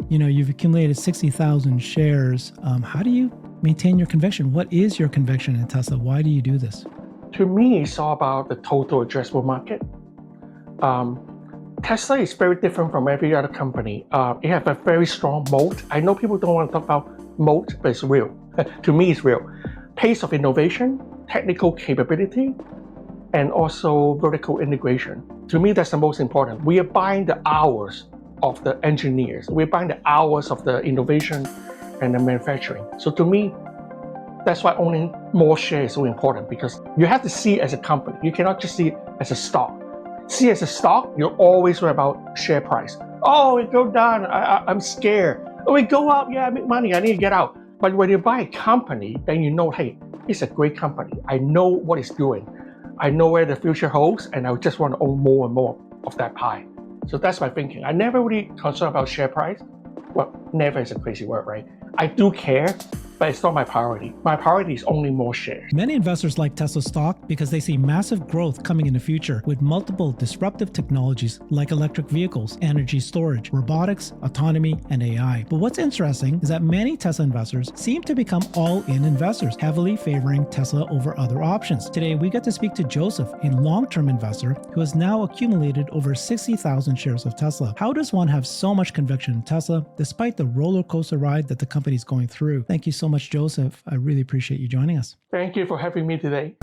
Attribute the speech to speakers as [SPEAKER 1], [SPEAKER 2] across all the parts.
[SPEAKER 1] You've accumulated 60,000 shares. How do you maintain your conviction? What is your conviction in Tesla? Why do you do this?
[SPEAKER 2] To me, it's all about the total addressable market. Tesla is very different from every other company. It has a very strong moat. I know people don't want to talk about moat, but it's real. To me, it's real. Pace of innovation, technical capability, and also vertical integration. To me, that's the most important. We are buying the hours of the engineers. We're buying the hours of the innovation and the manufacturing. So to me, that's why owning more shares is so important, because you have to see it as a company. You cannot just see it as a stock. See it as a stock, you're always worried about share price. Oh, it go down, I'm scared. Oh, it go up, yeah, I make money, I need to get out. But when you buy a company, then you know, hey, it's a great company. I know what it's doing. I know where the future holds, and I just want to own more and more of that pie. So that's my thinking. I never really concerned about share price. Well, never is a crazy word, right? I do care, but it's not my priority. My priority is only more shares.
[SPEAKER 1] Many investors like Tesla stock because they see massive growth coming in the future with multiple disruptive technologies like electric vehicles, energy storage, robotics, autonomy, and AI. But what's interesting is that many Tesla investors seem to become all-in investors, heavily favoring Tesla over other options. Today, we get to speak to Joseph, a long-term investor who has now accumulated over 60,000 shares of Tesla. How does one have so much conviction in Tesla despite the roller coaster ride that the company is going through? Thank you so much, Joseph. I really appreciate you joining us.
[SPEAKER 2] Thank you for having me today.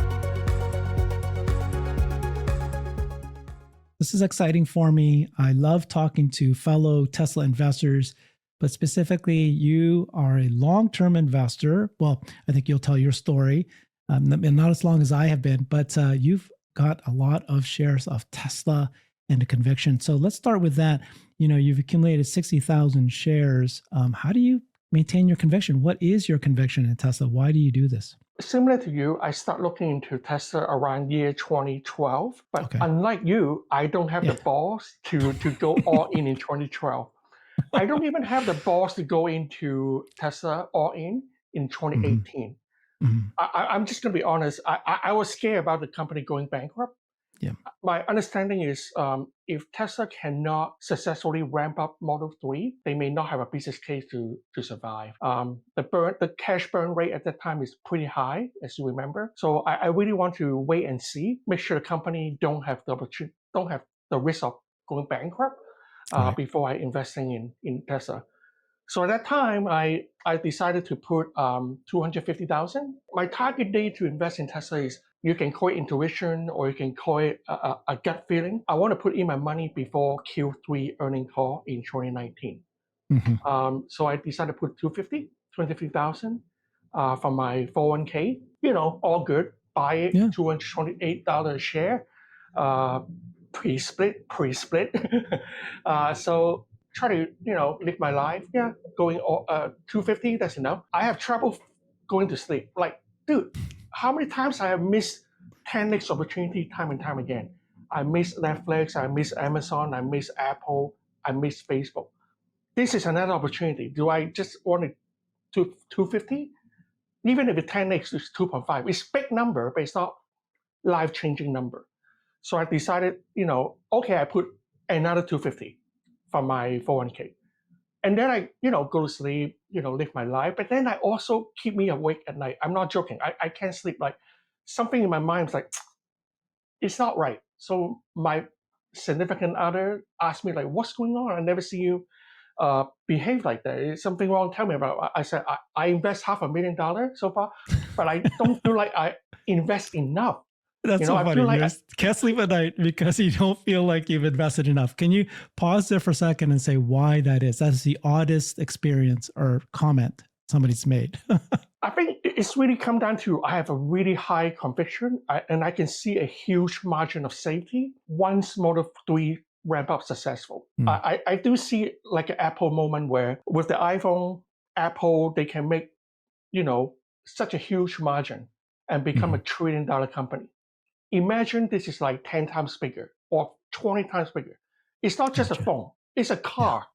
[SPEAKER 1] This is exciting for me. I love talking to fellow Tesla investors, but specifically, you are a long-term investor. Well, I think you'll tell your story, not as long as I have been, but you've got a lot of shares of Tesla and a conviction. So let's start with that. You've accumulated 60,000 shares. How do you maintain your conviction? What is your conviction in Tesla? Why do you do this?
[SPEAKER 2] Similar to you, I start looking into Tesla around year 2012. But unlike you, I don't have the balls to go all in 2012. I don't even have the balls to go into Tesla all in 2018. I'm just going to be honest. I was scared about the company going bankrupt.
[SPEAKER 1] Yeah.
[SPEAKER 2] My understanding is if Tesla cannot successfully ramp up Model 3, they may not have a business case to survive. The cash burn rate at that time is pretty high, as you remember. So I really want to wait and see, make sure the company don't have the risk of going bankrupt before I investing in Tesla. So at that time, I decided to put 250,000. My target date to invest in Tesla is, you can call it intuition or you can call it a gut feeling. I want to put in my money before Q3 earning call in 2019. So I decided to put 250,000 from my 401k. All good. Buy it, $228 a share, pre-split. So try to live my life. Yeah, going 250. That's enough. I have trouble going to sleep. Like, dude, how many times I have missed 10x opportunity time and time again? I miss Netflix, I miss Amazon, I miss Apple, I miss Facebook. This is another opportunity. Do I just want it to 250? Even if the 10x is 2.5, it's a big number, but it's not life-changing number. So I decided, okay, I put another 250 from my 401k. And then I, go to sleep, live my life. But then I also keep me awake at night. I'm not joking. I can't sleep. Like, something in my mind is like, it's not right. So my significant other asked me, like, what's going on? I never see you behave like that. Is something wrong? Tell me about it. I said, I invest $500,000 so far, but I don't feel like I invest enough.
[SPEAKER 1] That's so funny. You can't sleep at night because you don't feel like you've invested enough. Can you pause there for a second and say why that is? That is the oddest experience or comment somebody's made.
[SPEAKER 2] I think it's really come down to, I have a really high conviction and I can see a huge margin of safety once Model 3 ramp up successful. I do see like an Apple moment where with the iPhone, Apple, they can make, such a huge margin and become a $1 trillion company. Imagine this is like 10 times bigger or 20 times bigger. It's not just a phone, it's a car.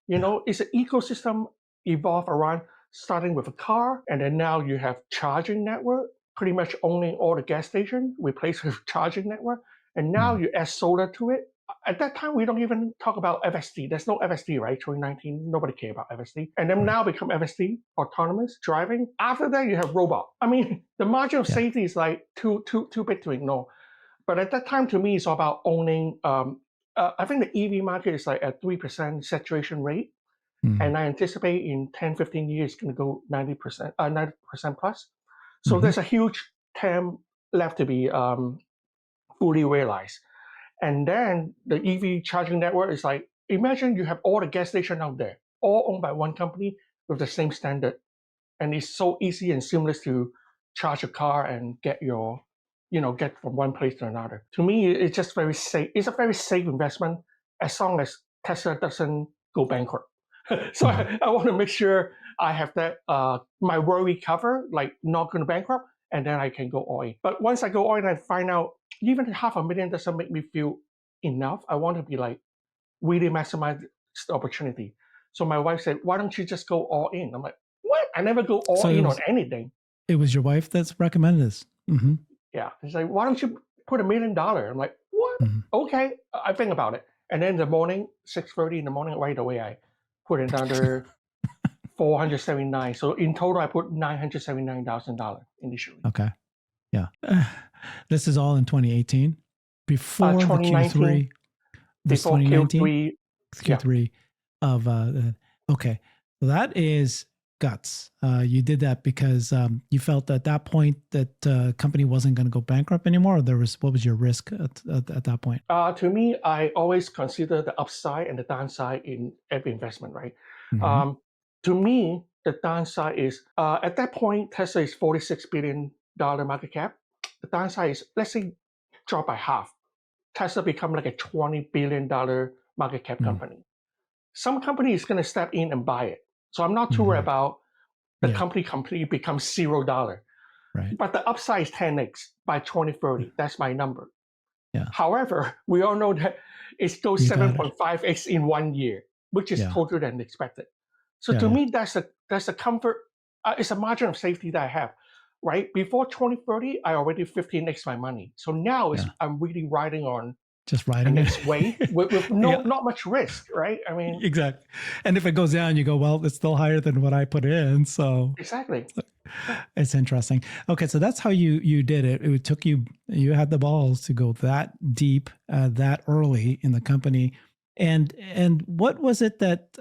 [SPEAKER 2] It's an ecosystem evolved around starting with a car, and then now you have charging network, pretty much owning all the gas station, replaced with charging network. And now you add solar to it, At that time, we don't even talk about FSD. There's no FSD, right? 2019, nobody cared about FSD. And then
[SPEAKER 1] Right.
[SPEAKER 2] now become FSD, autonomous driving. After that, you have robot. I mean, the margin of
[SPEAKER 1] Yeah.
[SPEAKER 2] safety is like too big to ignore. But at that time, to me, it's all about owning. I think the EV market is like at 3% saturation rate.
[SPEAKER 1] Mm.
[SPEAKER 2] And I anticipate in 10, 15 years, it's going to go 90% plus. So
[SPEAKER 1] Hmm.
[SPEAKER 2] there's a huge TAM left to be fully realized. And then the EV charging network is like, imagine you have all the gas stations out there, all owned by one company with the same standard. And it's so easy and seamless to charge a car and get get from one place to another. To me, it's just very safe. It's a very safe investment as long as Tesla doesn't go bankrupt. So
[SPEAKER 1] Hmm.
[SPEAKER 2] I want to make sure I have that my worry covered, like not going to bankrupt, and then I can go all in. But once I go all in, I find out even $500,000 doesn't make me feel enough. I want to be like really maximize the opportunity. So my wife said, "Why don't you just go all in?" I'm like, "What? I never go all
[SPEAKER 1] So
[SPEAKER 2] in on anything."
[SPEAKER 1] it was your wife that's recommended this. Mm-hmm.
[SPEAKER 2] Yeah, she's like, "Why don't you put $1 million?" I'm like, "What?
[SPEAKER 1] Mm-hmm.
[SPEAKER 2] Okay, I think about it." And then in the morning, 6:30 in the morning, right away, I put another 479. So in total, I put $979,000 initially.
[SPEAKER 1] Okay. Yeah. This is all in 2018 before the
[SPEAKER 2] 2019
[SPEAKER 1] Q3. This
[SPEAKER 2] before
[SPEAKER 1] 2019
[SPEAKER 2] Q3. Yeah.
[SPEAKER 1] Q3 of okay. So that is guts. You did that because you felt at that point that company wasn't going to go bankrupt anymore. Or there was what was your risk at that point?
[SPEAKER 2] To me, I always consider the upside and the downside in every investment, right?
[SPEAKER 1] Mm-hmm.
[SPEAKER 2] Um, to me, the downside is at that point, Tesla is $46 billion market cap. The downside is, let's say, drop by half. Tesla become like a $20 billion market cap
[SPEAKER 1] Mm-hmm.
[SPEAKER 2] company. Some company is going to step in and buy it. So I'm not too worried
[SPEAKER 1] Mm-hmm.
[SPEAKER 2] about the
[SPEAKER 1] Yeah.
[SPEAKER 2] company completely becomes $0.
[SPEAKER 1] Right.
[SPEAKER 2] But the upside is 10x by 2030. That's my number.
[SPEAKER 1] Yeah.
[SPEAKER 2] However, we all know that it goes
[SPEAKER 1] You got it.
[SPEAKER 2] 7.5x in 1 year, which is
[SPEAKER 1] Yeah.
[SPEAKER 2] totally unexpected. So
[SPEAKER 1] Yeah.
[SPEAKER 2] to
[SPEAKER 1] Yeah.
[SPEAKER 2] me, that's a comfort. It's a margin of safety that I have, right? Before 2030, I already 15x my money. So now
[SPEAKER 1] Yeah.
[SPEAKER 2] I'm really riding on
[SPEAKER 1] Just
[SPEAKER 2] the
[SPEAKER 1] writing it.
[SPEAKER 2] next wave with
[SPEAKER 1] Yeah.
[SPEAKER 2] not much risk, right? I mean,
[SPEAKER 1] Exactly. And if it goes down, you go, well, it's still higher than what I put in. So
[SPEAKER 2] exactly.
[SPEAKER 1] it's interesting. Okay, so that's how you did it. It took you had the balls to go that deep, that early in the company. And what was it that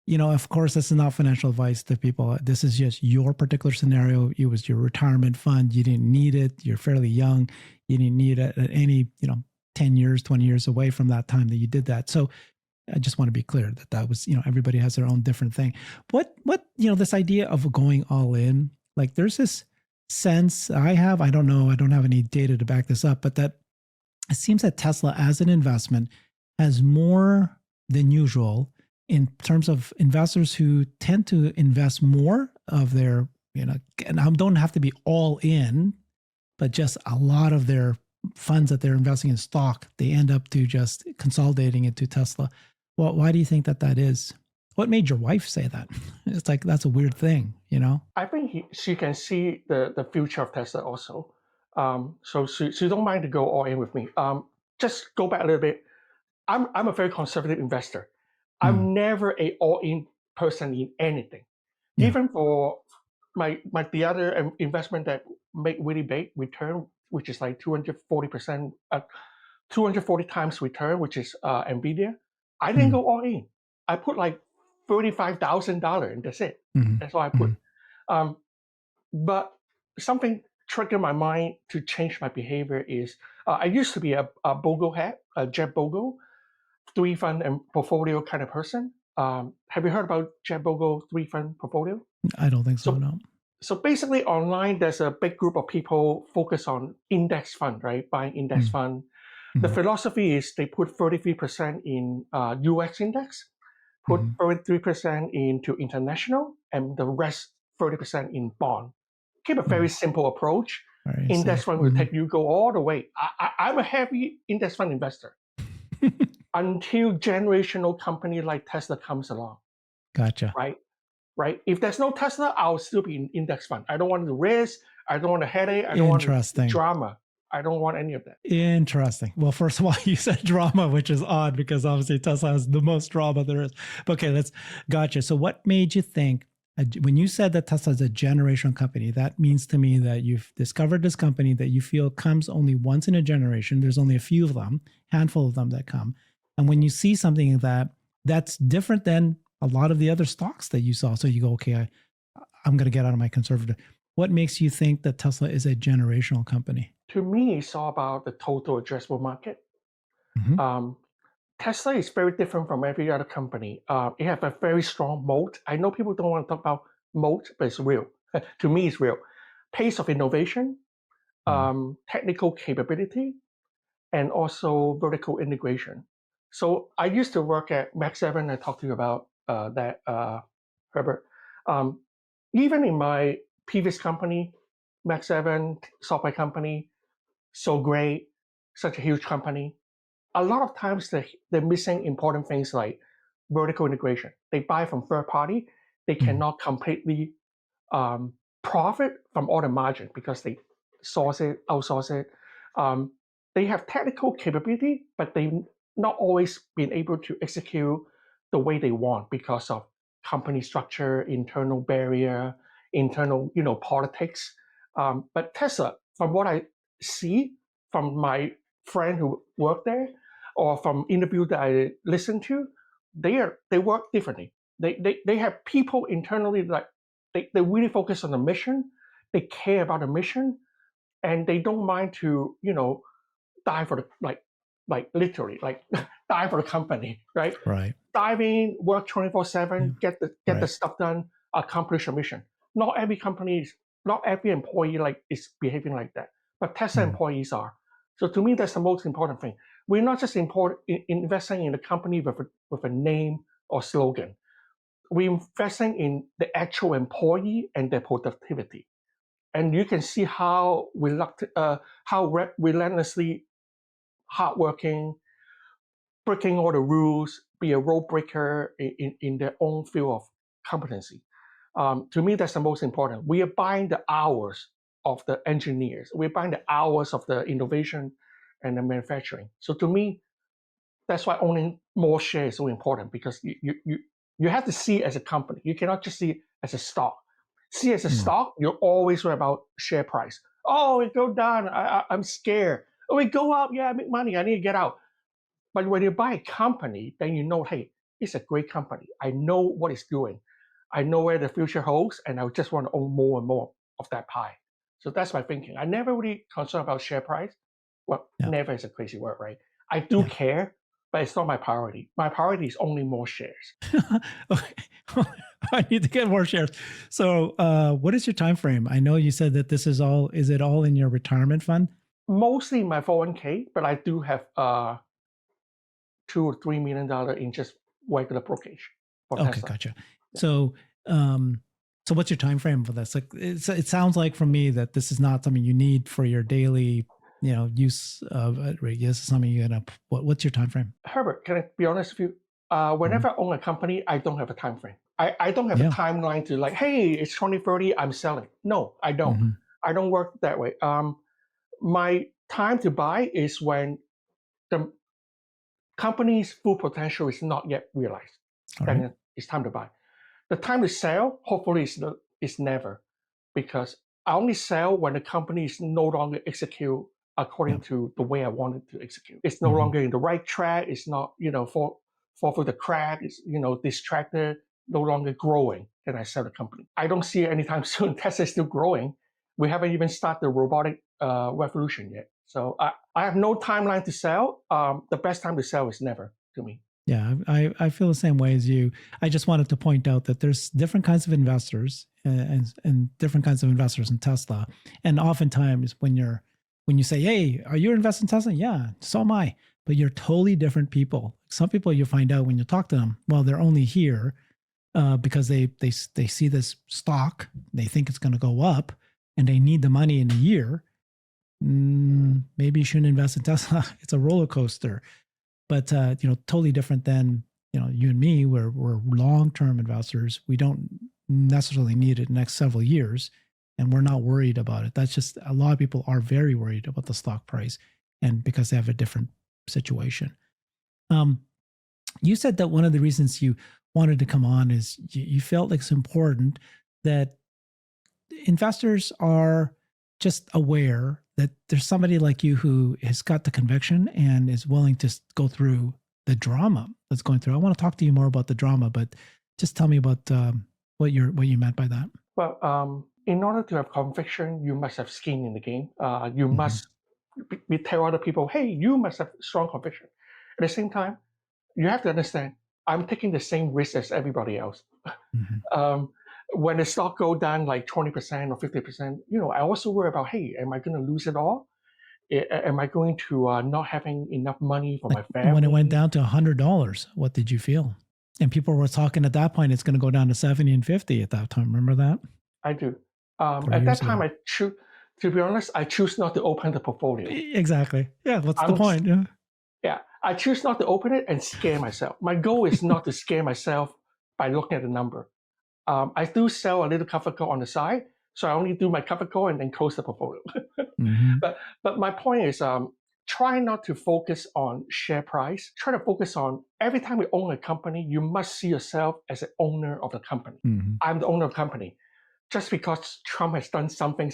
[SPEAKER 1] of course, this is not financial advice to people. This is just your particular scenario. It was your retirement fund. You didn't need it. You're fairly young. You didn't need it at any 10 years, 20 years away from that time that you did that. So I just want to be clear that was, everybody has their own different thing. What, this idea of going all in, like there's this sense I don't know, I don't have any data to back this up, but that it seems that Tesla as an investment has more than usual in terms of investors who tend to invest more of their, and don't have to be all in, but just a lot of their funds that they're investing in stock, they end up to just consolidating it to Tesla. Well, why do you think that is? What made your wife say that? It's like, that's a weird thing,
[SPEAKER 2] I think she can see the future of Tesla also. So she don't mind to go all in with me. Just go back a little bit. I'm a very conservative investor.
[SPEAKER 1] Mm,
[SPEAKER 2] I'm never a all-in person in anything.
[SPEAKER 1] yeah.
[SPEAKER 2] Even for the other investment that make really big return, which is like 240%, 240 times return, which is Nvidia. I didn't
[SPEAKER 1] Mm,
[SPEAKER 2] go all in. I put like $35,000 and that's it.
[SPEAKER 1] mm,
[SPEAKER 2] That's all I put.
[SPEAKER 1] mm,
[SPEAKER 2] Um, but something triggered my mind to change my behavior is I used to be a BOGO head, a Jeff Bogo, three fund and portfolio kind of person. Have you heard about Jeff Bogo three fund portfolio?
[SPEAKER 1] I don't think so,
[SPEAKER 2] So,
[SPEAKER 1] no.
[SPEAKER 2] so basically, online there's a big group of people focused on index fund, right? Buying index
[SPEAKER 1] Mm,
[SPEAKER 2] fund. The
[SPEAKER 1] mm,
[SPEAKER 2] philosophy is they put 33% in US index, put
[SPEAKER 1] mm,
[SPEAKER 2] 33% into international, and the rest 30% in bond. Keep a very
[SPEAKER 1] mm.
[SPEAKER 2] simple approach.
[SPEAKER 1] Very
[SPEAKER 2] Index
[SPEAKER 1] safe.
[SPEAKER 2] fund will
[SPEAKER 1] Mm.
[SPEAKER 2] take you go all the way. I'm a heavy index fund investor until generational company like Tesla comes along,
[SPEAKER 1] Gotcha.
[SPEAKER 2] right? Right. If there's no Tesla, I'll still be in index fund. I don't want the risk. I don't want the headache. I don't want the
[SPEAKER 1] Interesting.
[SPEAKER 2] drama. I don't want any of that.
[SPEAKER 1] Interesting. Well, first of all, you said drama, which is odd because obviously Tesla has the most drama there is. But okay, gotcha. So what made you think, when you said that Tesla is a generational company, that means to me that you've discovered this company that you feel comes only once in a generation. There's only a few of them, handful of them that come. And when you see something that's different than a lot of the other stocks that you saw, so you go, okay, I'm going to get out of my conservative. What makes you think that Tesla is a generational company?
[SPEAKER 2] To me, it's all about the total addressable market.
[SPEAKER 1] Mm-hmm.
[SPEAKER 2] Tesla is very different from every other company. It has a very strong moat. I know people don't want to talk about moat, but it's real. To me, it's real. Pace of innovation, technical capability, and also vertical integration. So I used to work at Max 7. I talked to you about that, Herbert. Even in my previous company, Max 7 software company, so great, such a huge company. A lot of times they're missing important things like vertical integration. They buy from third party. They cannot completely profit from all the margin because they outsource it. They have technical capability, but they not always been able to execute the way they want because of company structure, internal barrier, internal politics. But Tesla, from what I see from my friend who worked there, or from interview that I listened to, they work differently. They have people internally like they really focus on the mission. They care about the mission, and they don't mind to die for the like literally like die for the company, right?
[SPEAKER 1] Right.
[SPEAKER 2] Dive in, work 24/7, get the
[SPEAKER 1] Right.
[SPEAKER 2] stuff done, accomplish a mission. Not every company, not every employee is behaving like that, but Tesla employees are. So to me, that's the most important thing. We're not just investing in a company with a name or slogan. We're investing in the actual employee and their productivity. And you can see how relentlessly hardworking, breaking all the rules, be a rule breaker in their own field of competency. To me, that's the most important. We are buying the hours of the engineers. We're buying the hours of the innovation and the manufacturing. So to me, that's why owning more shares is so important because you have to see it as a company. You cannot just see it as a stock. See it as a stock, you're always worried about share price. Oh, it go down. I'm scared. Oh, it go up. Yeah, I make money. I need to get out. But when you buy a company, then you know, hey, it's a great company. I know what it's doing. I know where the future holds, and I just want to own more and more of that pie. So that's my thinking. I never really concerned about share price. Well, never is a crazy word, right? I do care, but it's not my priority. My priority is only more shares.
[SPEAKER 1] Okay. I need to get more shares. So what is your time frame? I know you said that is it all in your retirement fund?
[SPEAKER 2] Mostly my 401k, but I do have $2 or $3 million in just regular brokerage for
[SPEAKER 1] Okay,
[SPEAKER 2] Tesla.
[SPEAKER 1] gotcha. Yeah. So what's your time frame for this? Like, it sounds like from me that this is not something you need for your daily, use of it. Right? This is something you're gonna. What's your time frame?
[SPEAKER 2] Herbert, can I be honest with you? Whenever I own a company, I don't have a time frame. I don't have a timeline to like, hey, it's 2030, I'm selling. No, I don't. I don't work that way. My time to buy is when the company's full potential is not yet realized. Then it's time to buy. The time to sell, hopefully, is never, because I only sell when the company is no longer execute according to the way I want it to execute. It's no longer in the right track. It's not, fall through the crack. It's, distracted, no longer growing. Then I sell the company. I don't see it anytime soon. Tesla is still growing. We haven't even started the robotic revolution yet. So I have no timeline to sell. The best time to sell is never, to me.
[SPEAKER 1] Yeah, I feel the same way as you. I just wanted to point out that there's different kinds of investors and different kinds of investors in Tesla. And oftentimes when you say, hey, are you investing in Tesla? Yeah, so am I. But you're totally different people. Some people you find out when you talk to them, well, they're only here because they see this stock, they think it's going to go up, and they need the money in a year. Maybe you shouldn't invest in Tesla. It's a roller coaster. But totally different than you and me. We're long-term investors. We don't necessarily need it in the next several years. and we're not worried about it. That's just, a lot of people are very worried about the stock price, and because they have a different situation. You said that one of the reasons you wanted to come on is you felt like it's important that investors are just aware that there's somebody like you who has got the conviction and is willing to go through the drama that's going through. I want to talk to you more about the drama, but just tell me about what you meant by that.
[SPEAKER 2] Well, in order to have conviction, you must have skin in the game. You
[SPEAKER 1] Mm-hmm.
[SPEAKER 2] must tell other people, hey, you must have strong conviction. At the same time, you have to understand, I'm taking the same risk as everybody else.
[SPEAKER 1] Mm-hmm.
[SPEAKER 2] When the stock go down like 20% or 50%, I also worry about, hey, am I going to lose it all? Am I going to not having enough money for
[SPEAKER 1] Like
[SPEAKER 2] my
[SPEAKER 1] when it went
[SPEAKER 2] family?
[SPEAKER 1] down to $100, what did you feel? And people were talking at that point, it's going to go down to 70 and 50 at that time. Remember that?
[SPEAKER 2] I do.
[SPEAKER 1] 3
[SPEAKER 2] At that
[SPEAKER 1] years
[SPEAKER 2] time,
[SPEAKER 1] ago.
[SPEAKER 2] to be honest, I choose not to open the portfolio.
[SPEAKER 1] Exactly. Yeah. What's the
[SPEAKER 2] I'm,
[SPEAKER 1] point? Yeah.
[SPEAKER 2] yeah, I choose not to open it and scare myself. My goal is not to scare myself by looking at the number. I do sell a little cover call on the side, so I only do my cover call and then close the portfolio.
[SPEAKER 1] Mm-hmm.
[SPEAKER 2] But my point is, try not to focus on share price. Try to focus on every time you own a company, you must see yourself as an owner of the company.
[SPEAKER 1] Mm-hmm.
[SPEAKER 2] I'm the owner of the company. Just because Trump has done something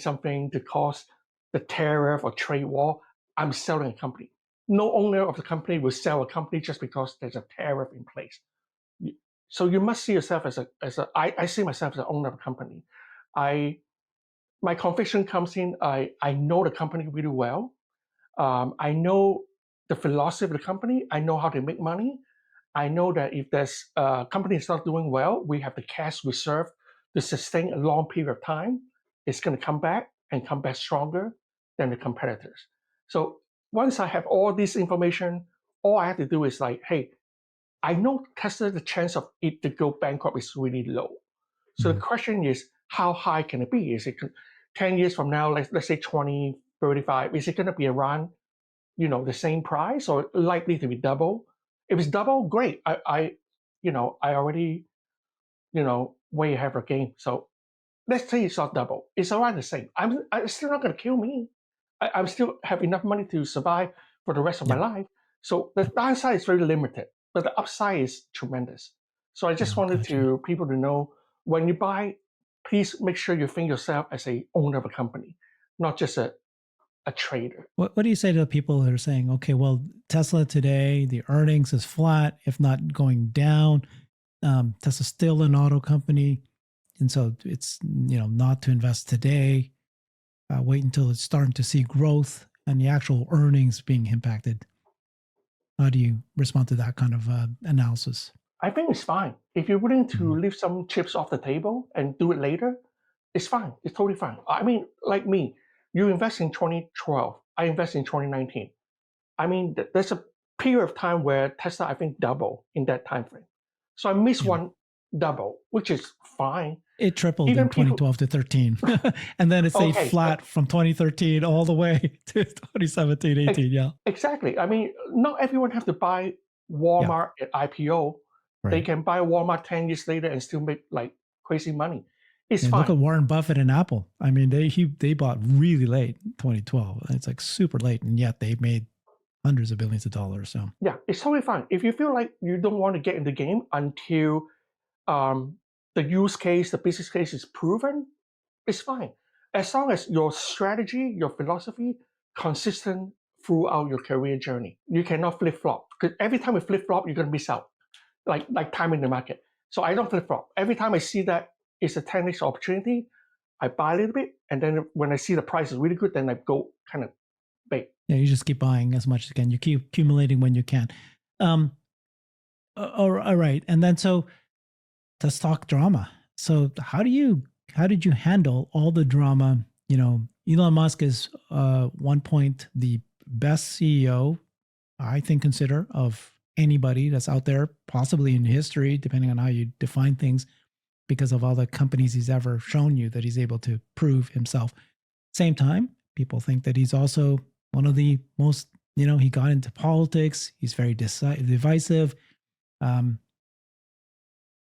[SPEAKER 2] to cause the tariff or trade war, I'm selling a company. No owner of the company will sell a company just because there's a tariff in place. So you must see yourself I see myself as an owner of a company. I My conviction comes in. I know the company really well. I know the philosophy of the company. I know how to make money. I know that if there's a company is not doing well, we have the cash reserve to sustain a long period of time. It's going to come back and come back stronger than the competitors. So once I have all this information, all I have to do is like, hey, I know Tesla, the chance of it to go bankrupt is really low. So
[SPEAKER 1] Mm-hmm.
[SPEAKER 2] the question is, how high can it be? Is it 10 years from now, let's say 2035, is it going to be around, the same price or likely to be double? If it's double, great. I already, way ahead of the game. So let's say it's not double. It's around the same. It's still not going to kill me. I'm still have enough money to survive for the rest of my
[SPEAKER 1] Yep.
[SPEAKER 2] life. So the downside is very limited, but the upside is tremendous. So I just wanted
[SPEAKER 1] Gotcha.
[SPEAKER 2] people to know, when you buy, please make sure you think yourself as a owner of a company, not just a trader.
[SPEAKER 1] What do you say to the people that are saying, okay, well, Tesla today, the earnings is flat, if not going down. Tesla's still an auto company. And so it's, not to invest today, wait until it's starting to see growth and the actual earnings being impacted. How do you respond to that kind of analysis?
[SPEAKER 2] I think it's fine. If you're willing to
[SPEAKER 1] Mm-hmm.
[SPEAKER 2] leave some chips off the table and do it later, it's fine. It's totally fine. I mean, like me, you invest in 2012. I invest in 2019. I mean, there's a period of time where Tesla, I think, double in that time frame. So I missed
[SPEAKER 1] Yeah.
[SPEAKER 2] one double, which is fine.
[SPEAKER 1] It tripled
[SPEAKER 2] Even
[SPEAKER 1] in
[SPEAKER 2] people,
[SPEAKER 1] 2012 to 13. And then it stayed
[SPEAKER 2] okay,
[SPEAKER 1] flat from 2013 all the way to 2017, 18. Yeah.
[SPEAKER 2] exactly. I mean, not everyone have to buy
[SPEAKER 1] Yeah.
[SPEAKER 2] Walmart at IPO. They
[SPEAKER 1] Right.
[SPEAKER 2] can buy Walmart 10 years later and still make like crazy money. It's
[SPEAKER 1] And look
[SPEAKER 2] fine.
[SPEAKER 1] at Warren Buffett and Apple. I mean, they bought really late, 2012. It's like super late, and yet they made hundreds of billions of dollars. So
[SPEAKER 2] Yeah, it's totally fine. If you feel like you don't want to get in the game until um, the use case, the business case is proven, it's fine. As long as your strategy, your philosophy, consistent throughout your career journey. You cannot flip flop, because every time you flip flop, you're gonna miss out. Like time in the market. So I don't flip flop. Every time I see that it's a 10x opportunity, I buy a little bit, and then when I see the price is really good, then I go kind of big.
[SPEAKER 1] yeah, you just keep buying as much as you can. You keep accumulating when you can. Um, all right, and then so let's talk drama. So how did you handle all the drama? Elon Musk is one point the best CEO I think consider of anybody that's out there, possibly in history, depending on how you define things, because of all the companies he's ever shown you that he's able to prove himself. Same time, people think that he's also one of the most, he got into politics. He's very divisive. Um,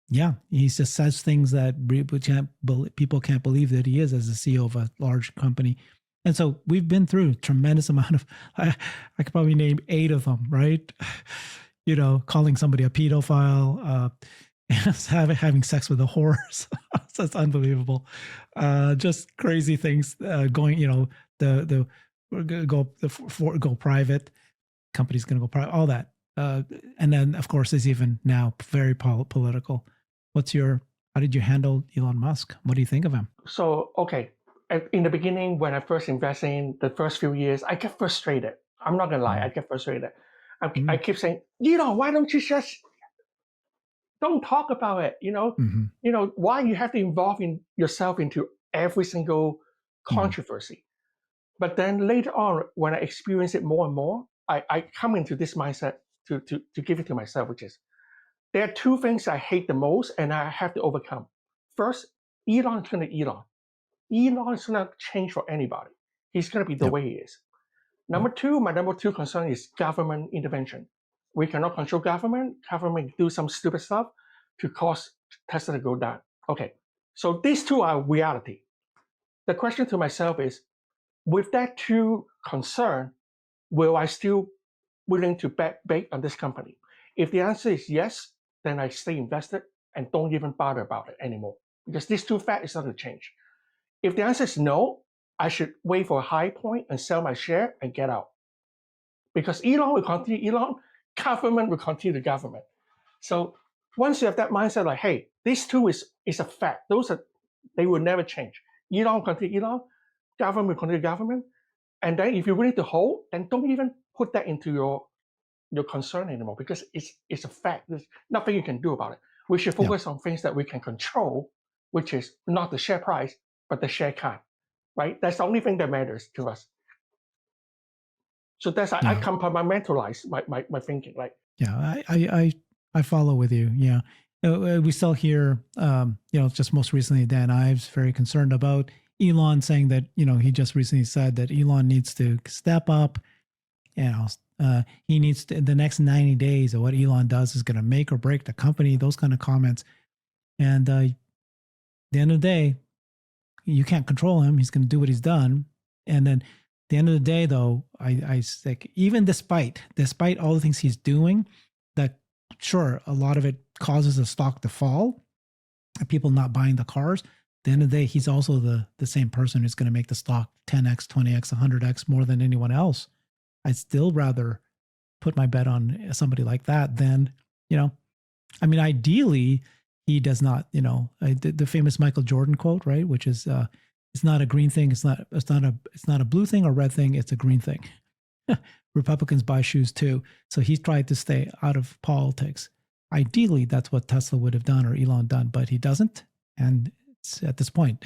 [SPEAKER 1] Yeah, he just says things that people can't believe that he is as the CEO of a large company. And so we've been through a tremendous amount of, I could probably name 8 of them, right? Calling somebody a pedophile, having sex with a horse. That's unbelievable. Just crazy things going, the go private, company's going to go private, all that. And then, of course, is even now very political. How did you handle Elon Musk? What do you think of him?
[SPEAKER 2] So, okay, in the beginning, when I first invested in the first few years, I get frustrated. I'm not gonna lie, I
[SPEAKER 1] Mm.
[SPEAKER 2] get frustrated. I
[SPEAKER 1] Mm.
[SPEAKER 2] keep saying, why don't you just don't talk about it?
[SPEAKER 1] Mm-hmm.
[SPEAKER 2] Why you have to involve yourself into every single
[SPEAKER 1] Mm.
[SPEAKER 2] controversy? But then later on, when I experience it more and more, I come into this mindset to give it to myself, which is there are 2 things I hate the most and I have to overcome. First, Elon's gonna Elon. Elon is not change for anybody. He's going to be the
[SPEAKER 1] Yep.
[SPEAKER 2] way he is.
[SPEAKER 1] Yep.
[SPEAKER 2] My number two concern is government intervention. We cannot control government. Government do some stupid stuff to cause Tesla to go down. Okay, so these two are reality. The question to myself is, with that two concern, will I still willing to bet big on this company? If the answer is yes, then I stay invested and don't even bother about it anymore because these two facts is not going to change. If the answer is no, I should wait for a high point and sell my share and get out. Because Elon will continue Elon, government will continue the government. So once you have that mindset, like, hey, these two is a fact. They will never change. Elon will continue Elon, government will continue government. And then if you're willing to hold, then don't even put that into your concern anymore because it's a fact. There's nothing you can do about it. We should
[SPEAKER 1] Yep.
[SPEAKER 2] focus on things that we can control, which is not the share price, but the share count, right? That's the only thing that matters to us. So that's I
[SPEAKER 1] Yeah.
[SPEAKER 2] compartmentalize my thinking. Like,
[SPEAKER 1] Yeah. I follow with you. Yeah. We still hear, just most recently, Dan Ives very concerned about Elon, saying that, he just recently said that Elon needs to step up. He needs to, the next 90 days of what Elon does is going to make or break the company, those kind of comments. And at the end of the day, you can't control him. He's going to do what he's done. And then at the end of the day, though, I like, even despite all the things he's doing, that sure, a lot of it causes the stock to fall, people not buying the cars. At the end of the day, he's also the same person who's going to make the stock 10x, 20x, 100x more than anyone else. I'd still rather put my bet on somebody like that than, ideally, he does not, the famous Michael Jordan quote, right? Which is, it's not a green thing. It's not a blue thing or red thing. It's a green thing. Republicans buy shoes too. So he tried to stay out of politics. Ideally, that's what Tesla would have done or Elon done, but he doesn't. And at this point,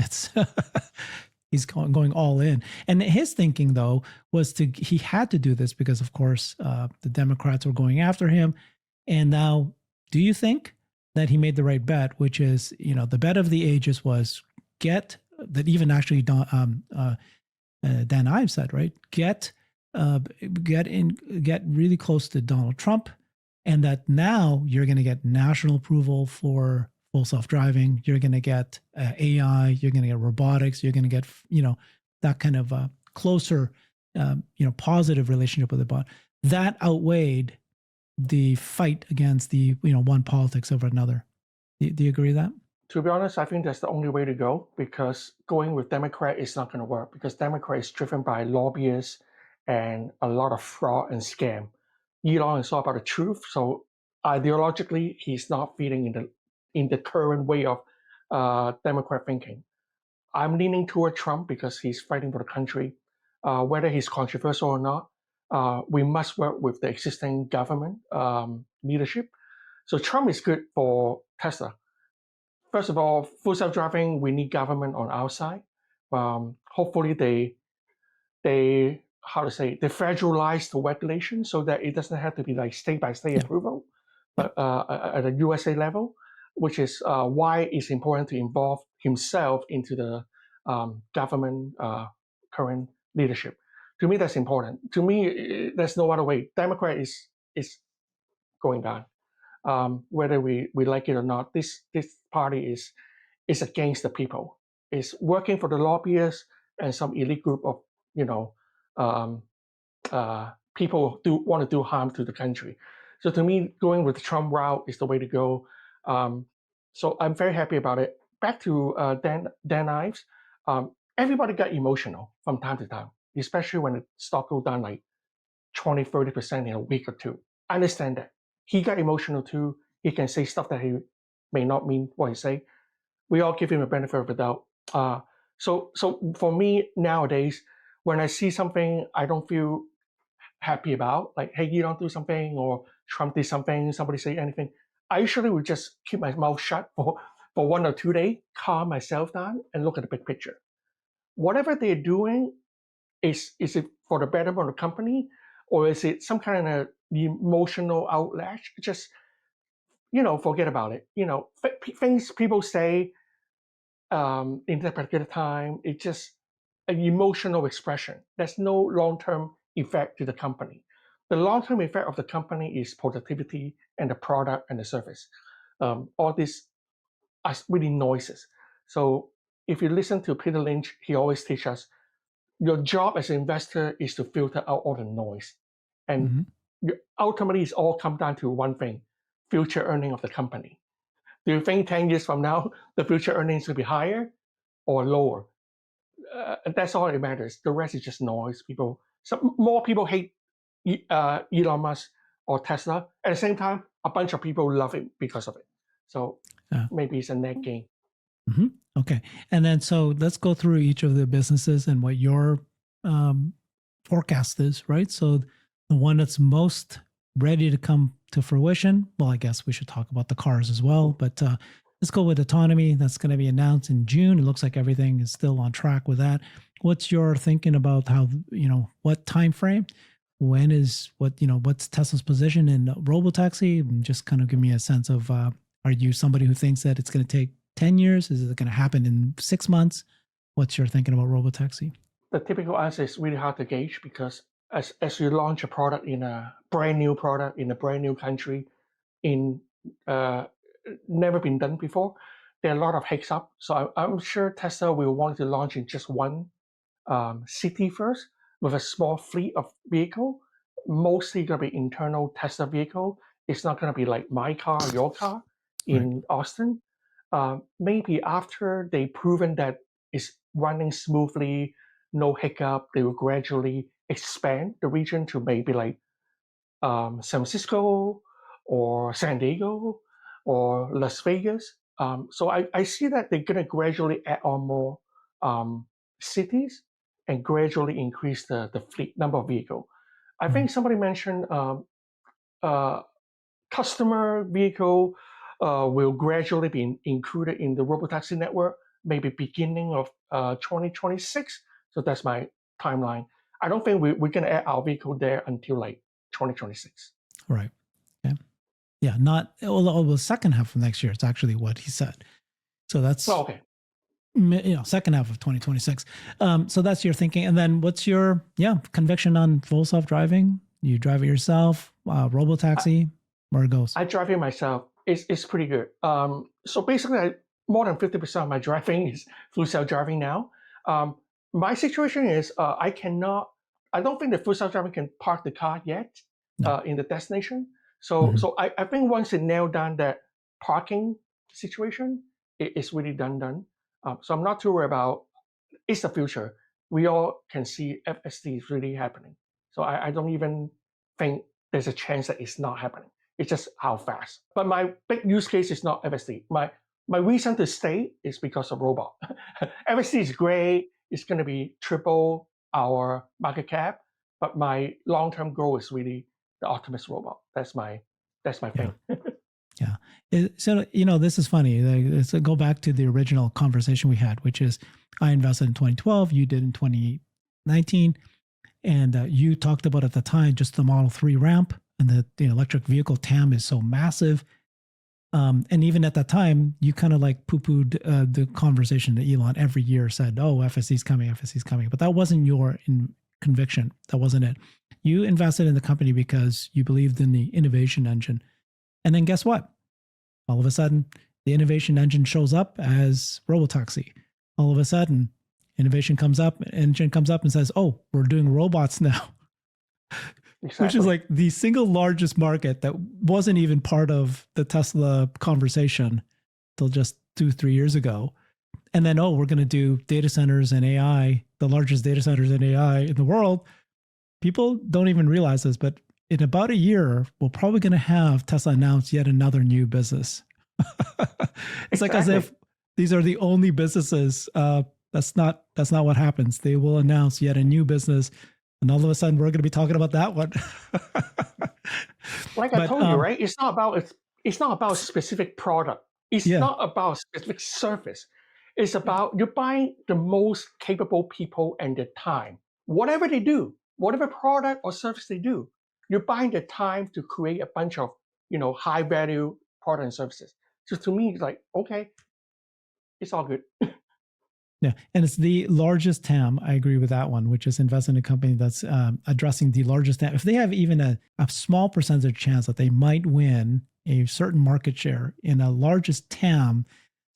[SPEAKER 1] he's going all in. And his thinking, though, was he had to do this because, of course, the Democrats were going after him. And now, do you think that he made the right bet, which is, the bet of the ages was get that even actually Dan Ives said, right? Get really close to Donald Trump, and that now you're going to get national approval for full self-driving. You're going to get AI. You're going to get robotics. You're going to get that kind of closer, positive relationship with the bot. That outweighed the fight against the one politics over another. Do you agree with that?
[SPEAKER 2] to be honest, I think that's the only way to go because going with Democrat is not going to work because Democrat is driven by lobbyists and a lot of fraud and scam. Elon is all about the truth, so ideologically, he's not feeding in the current way of Democrat thinking. I'm leaning toward Trump because he's fighting for the country. Whether he's controversial or not, we must work with the existing government leadership. So Trump is good for Tesla. First of all, full self-driving, we need government on our side. Hopefully, they how to say they federalize the regulation so that it doesn't have to be like state by state
[SPEAKER 1] Yeah.
[SPEAKER 2] approval,
[SPEAKER 1] Yeah.
[SPEAKER 2] but at a USA level, which is why it's important to involve himself into the government current leadership. To me, that's important. To me, there's no other way. Democrat is going down. whether we like it or not. This party is against the people. It's working for the lobbyists and some elite group of you know um, people who want to do harm to the country. So to me, going with the Trump route is the way to go. Um, so I'm very happy about it. Back to Dan Ives. Everybody got emotional from time to time, especially when the stock go down like 20, 30% in a week or two. I understand that. He got emotional too. He can say stuff that he may not mean what he say. We all give him a benefit of the doubt. So for me nowadays, when I see something I don't feel happy about, like hey, you don't do something or Trump did something, somebody say anything, I usually would just keep my mouth shut for 1 or 2 days, calm myself down, and look at the big picture. Whatever they're doing, is it for the betterment of the company, or is it some kind of emotional outlet? Just forget about it. Things people say in that particular time, it's just an emotional expression. There's no long-term effect to the company. The long-term effect of the company is productivity and the product and the service. All these are really noises. So if you listen to Peter Lynch, he always teaches us your job as an investor is to filter out all the noise. And ultimately, it's all come down to one thing: future earning of the company. Do you think 10 years from now, the future earnings will be higher or lower? That's all that matters. The rest is just noise. More people hate Elon Musk or Tesla. At the same time, a bunch of people love it because of it. So maybe it's a net gain.
[SPEAKER 1] Mm-hmm. Okay. And then so let's go through each of the businesses and what your forecast is, right? So the one that's most ready to come to fruition, well, I guess we should talk about the cars as well, but let's go with autonomy. That's going to be announced in June. It looks like everything is still on track with that. What's your thinking about how, what time frame? When is what's Tesla's position in robotaxi? And just kind of give me a sense of, are you somebody who thinks that it's going to take 10 years? Is it going to happen in 6 months? What's your thinking about robotaxi?
[SPEAKER 2] The typical answer is really hard to gauge because as you launch a product in a brand new product in a brand new country, in never been done before, there are a lot of hiccups. So I'm sure Tesla will want to launch in just one city first with a small fleet of vehicle, mostly going to be internal Tesla vehicle. It's not going to be like my car or your car in Austin. Maybe after they've proven that it's running smoothly, no hiccup, they will gradually expand the region to maybe like San Francisco or San Diego or Las Vegas. So I see that they're going to gradually add on more cities and gradually increase the fleet number of vehicle. I think somebody mentioned uh, customer vehicle will gradually be included in the robotaxi network, maybe beginning of 2026. So that's my timeline. I don't think we're going to add our vehicle there until like 2026.
[SPEAKER 1] Right. Okay. Yeah. Not the second half of next year. It's actually what he said. So that's
[SPEAKER 2] okay.
[SPEAKER 1] Second half of 2026. So that's your thinking. And then what's your conviction on full self-driving? You drive it yourself, robotaxi, where it goes?
[SPEAKER 2] I drive it myself. It's pretty good. So basically, more than 50% of my driving is full self-driving now. My situation is I don't think the full self-driving can park the car yet in the destination. So I think once it nailed down that parking situation, it's really done. So I'm not too worried about it's the future. We all can see FSD is really happening. So I don't even think there's a chance that it's not happening. It's just how fast. But my big use case is not FSD. My reason to stay is because of robot. FSD is great. It's going to be triple our market cap. But my long-term goal is really the Optimus robot. That's my thing.
[SPEAKER 1] Yeah. So, this is funny. Let's go back to the original conversation we had, which is I invested in 2012, you did in 2019. And you talked about at the time just the Model 3 ramp and that the electric vehicle TAM is so massive. And even at that time, you kind of like poo-pooed the conversation that Elon every year said, oh, FSC's coming. But that wasn't your conviction. That wasn't it. You invested in the company because you believed in the innovation engine. And then guess what? All of a sudden, the innovation engine shows up as robotaxi. All of a sudden, engine comes up and says, "Oh, we're doing robots now," which is
[SPEAKER 2] Exactly.
[SPEAKER 1] like the single largest market that wasn't even part of the Tesla conversation till just 2-3 years ago. And then, oh, we're going to do data centers and AI, the largest data centers and AI in the world. People don't even realize this, but in about a year, we're probably going to have Tesla announce yet another new business. It's like as
[SPEAKER 2] Exactly.
[SPEAKER 1] if these are the only businesses. That's not what happens. They will announce yet a new business, and all of a sudden we're going to be talking about that one.
[SPEAKER 2] Like I
[SPEAKER 1] But
[SPEAKER 2] told you, right? It's not about a specific product. It's
[SPEAKER 1] yeah,
[SPEAKER 2] not about a specific service. It's about you buying the most capable people and their time. Whatever they do, whatever product or service they do, you're buying the time to create a bunch of high value product and services. So to me, it's like, okay, it's all good.
[SPEAKER 1] yeah, and it's the largest TAM. I agree with that one, which is invest in a company that's addressing the largest TAM. If they have even a small percentage chance that they might win a certain market share in a largest TAM,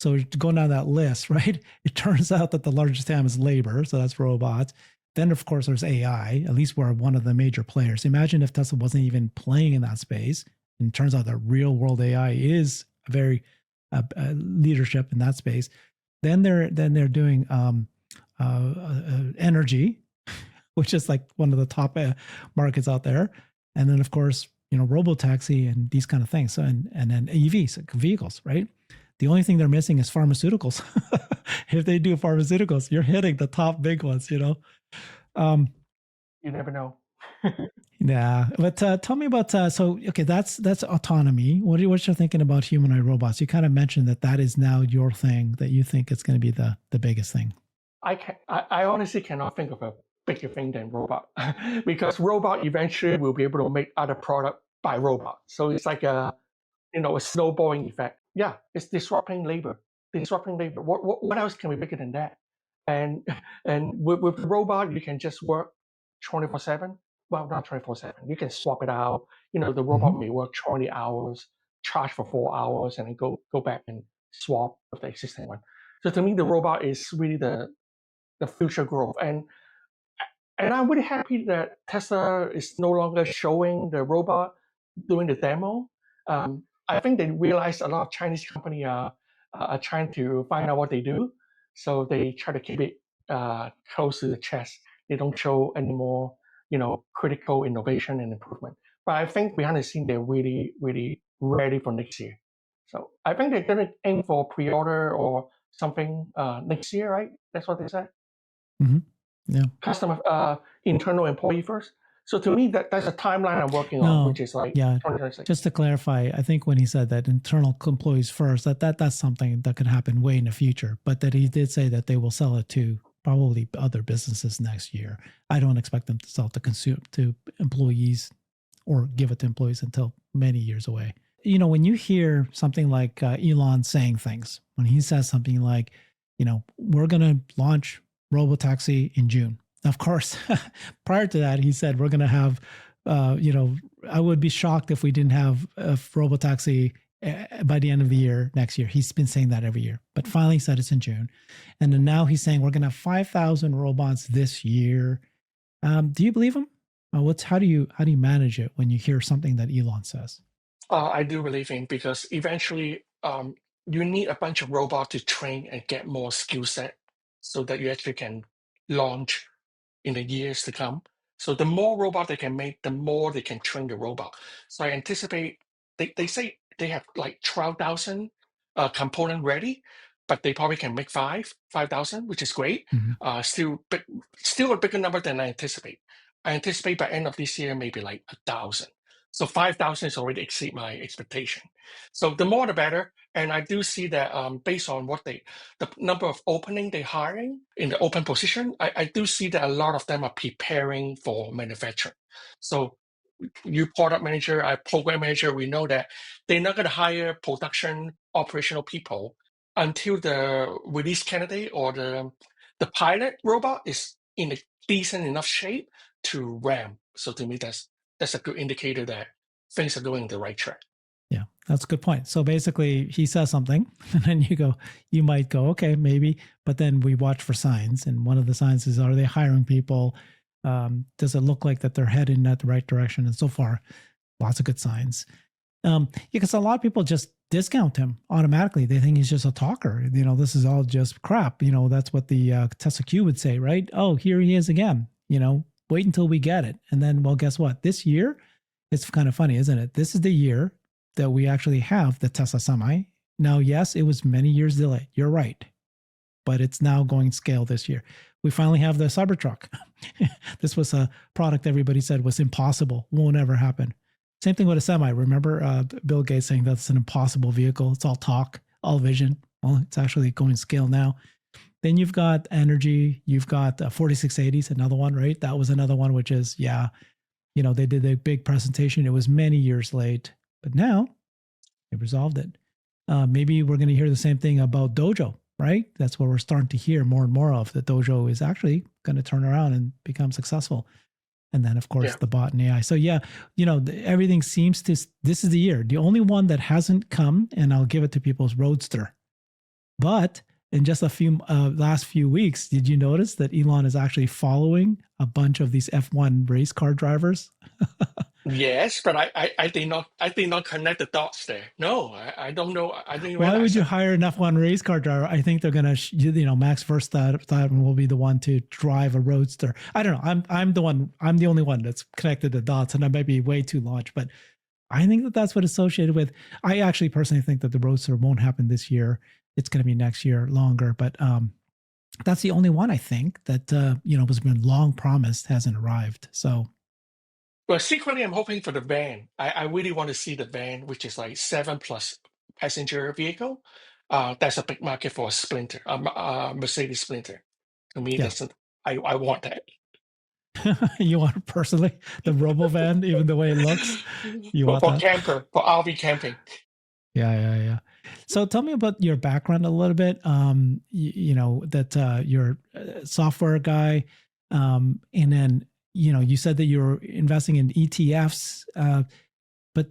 [SPEAKER 1] so to go down that list, right? It turns out that the largest TAM is labor, so that's robots. Then, of course, there's AI. At least we're one of the major players. Imagine if Tesla wasn't even playing in that space, and it turns out that real world AI is a very leadership in that space. Then they're doing energy, which is like one of the top markets out there, and then of course robotaxi and these kind of things. So and then EVs, like vehicles, right? The only thing they're missing is pharmaceuticals. If they do pharmaceuticals, you're hitting the top big ones. Um,
[SPEAKER 2] You never know.
[SPEAKER 1] yeah, but tell me about so okay, that's autonomy. What you're thinking about humanoid robots? You kind of mentioned that is now your thing, that you think it's going to be the biggest thing.
[SPEAKER 2] I honestly cannot think of a bigger thing than robot because robot eventually will be able to make other product by robot. So it's like a snowballing effect. Yeah, it's disrupting labor. Disrupting labor. What else can be bigger than that? And with robot, you can just work 24/7. Well, not 24/7. You can swap it out. The
[SPEAKER 1] Mm-hmm.
[SPEAKER 2] robot may work 20 hours, charge for 4 hours, and then go back and swap with the existing one. So to me, the robot is really the future growth. And I'm really happy that Tesla is no longer showing the robot doing the demo. I think they realize a lot of Chinese company are trying to find out what they do, so they try to keep it close to the chest. They don't show any more, critical innovation and improvement. But I think behind the scene, they're really, really ready for next year. So I think they're going to aim for pre-order or something next year, right? That's what they said.
[SPEAKER 1] Mm-hmm. Yeah.
[SPEAKER 2] Customer internal employee first. So to me, that's a timeline I'm working on, which
[SPEAKER 1] No.
[SPEAKER 2] is like
[SPEAKER 1] Yeah.
[SPEAKER 2] 2026.
[SPEAKER 1] Just to clarify, I think when he said that internal employees first, that's something that could happen way in the future. But that he did say that they will sell it to probably other businesses next year. I don't expect them to sell it to employees or give it to employees until many years away. When you hear something like Elon saying things, when he says something like, we're going to launch robotaxi in June. Of course, prior to that, he said we're going to have, I would be shocked if we didn't have a robotaxi by the end of the year next year. He's been saying that every year, but finally said it's in June, and then now he's saying we're going to have 5,000 robots this year. Do you believe him? How do you manage it when you hear something that Elon says?
[SPEAKER 2] I do believe in because eventually you need a bunch of robots to train and get more skill set so that you actually can launch in the years to come. So the more robot they can make, the more they can train the robot. So I anticipate they say they have like 12,000 component ready, but they probably can make 5,000, which is great.
[SPEAKER 1] Mhm.
[SPEAKER 2] Still a bigger number than I anticipate. I anticipate by end of this year maybe like 1,000. So 5,000 is already exceed my expectation. So the more the better. And I do see that based on the number of opening they're hiring in the open position, I do see that a lot of them are preparing for manufacturing. So you product manager, I program manager, we know that they're not going to hire production operational people until the release candidate or the pilot robot is in a decent enough shape to ramp. So to me, that's a good indicator that things are going the right track.
[SPEAKER 1] Yeah, that's a good point. So basically, he says something, and then you might go, okay, maybe. But then we watch for signs, and one of the signs is, are they hiring people? Does it look like that they're heading in that the right direction? And so far, lots of good signs. Because a lot of people just discount him automatically. They think he's just a talker. This is all just crap. That's what the Tesla Q would say, right? Oh, here he is again. Wait until we get it. And then, well, guess what? This year, it's kind of funny, isn't it? This is the year that we actually have the Tesla Semi. Now, yes, it was many years delayed. You're right. But it's now going scale this year. We finally have the Cybertruck. This was a product everybody said was impossible, won't ever happen. Same thing with a Semi. Remember Bill Gates saying that's an impossible vehicle. It's all talk, all vision. Well, it's actually going scale now. Then you've got energy. You've got 4680s, another one, right? That was another one, which is, they did a big presentation. It was many years late, but now they resolved it. Maybe we're going to hear the same thing about Dojo, right? That's what we're starting to hear more and more of. That Dojo is actually going to turn around and become successful. And then, of course, the bot and AI. So, everything seems to, this is the year. The only one that hasn't come, and I'll give it to people, is Roadster. But in just a few last few weeks, did you notice that Elon is actually following a bunch of these F1 race car drivers?
[SPEAKER 2] Yes, but I did not connect the dots there. No, I don't know. I didn't
[SPEAKER 1] Why would you
[SPEAKER 2] that.
[SPEAKER 1] hire an F1 race car driver? I think they're gonna, Max Verstappen will be the one to drive a Roadster. I don't know. I'm the only one that's connected the dots, and I might be way too large, but I think that that's what associated with. I actually personally think that the Roadster won't happen this year. It's going to be next year, longer, but that's the only one I think that was been long promised, hasn't arrived. So.
[SPEAKER 2] Well, secretly, I'm hoping for the van. I really want to see the van, which is like 7+ passenger vehicle. That's a big market for a Sprinter, Mercedes Sprinter. To me,
[SPEAKER 1] Yeah.
[SPEAKER 2] I want that.
[SPEAKER 1] You want personally the Robovan, even the way it looks. You want
[SPEAKER 2] for
[SPEAKER 1] that?
[SPEAKER 2] camper, for RV camping.
[SPEAKER 1] Yeah. So tell me about your background a little bit. That you're a software guy, and then you said that you're investing in ETFs, but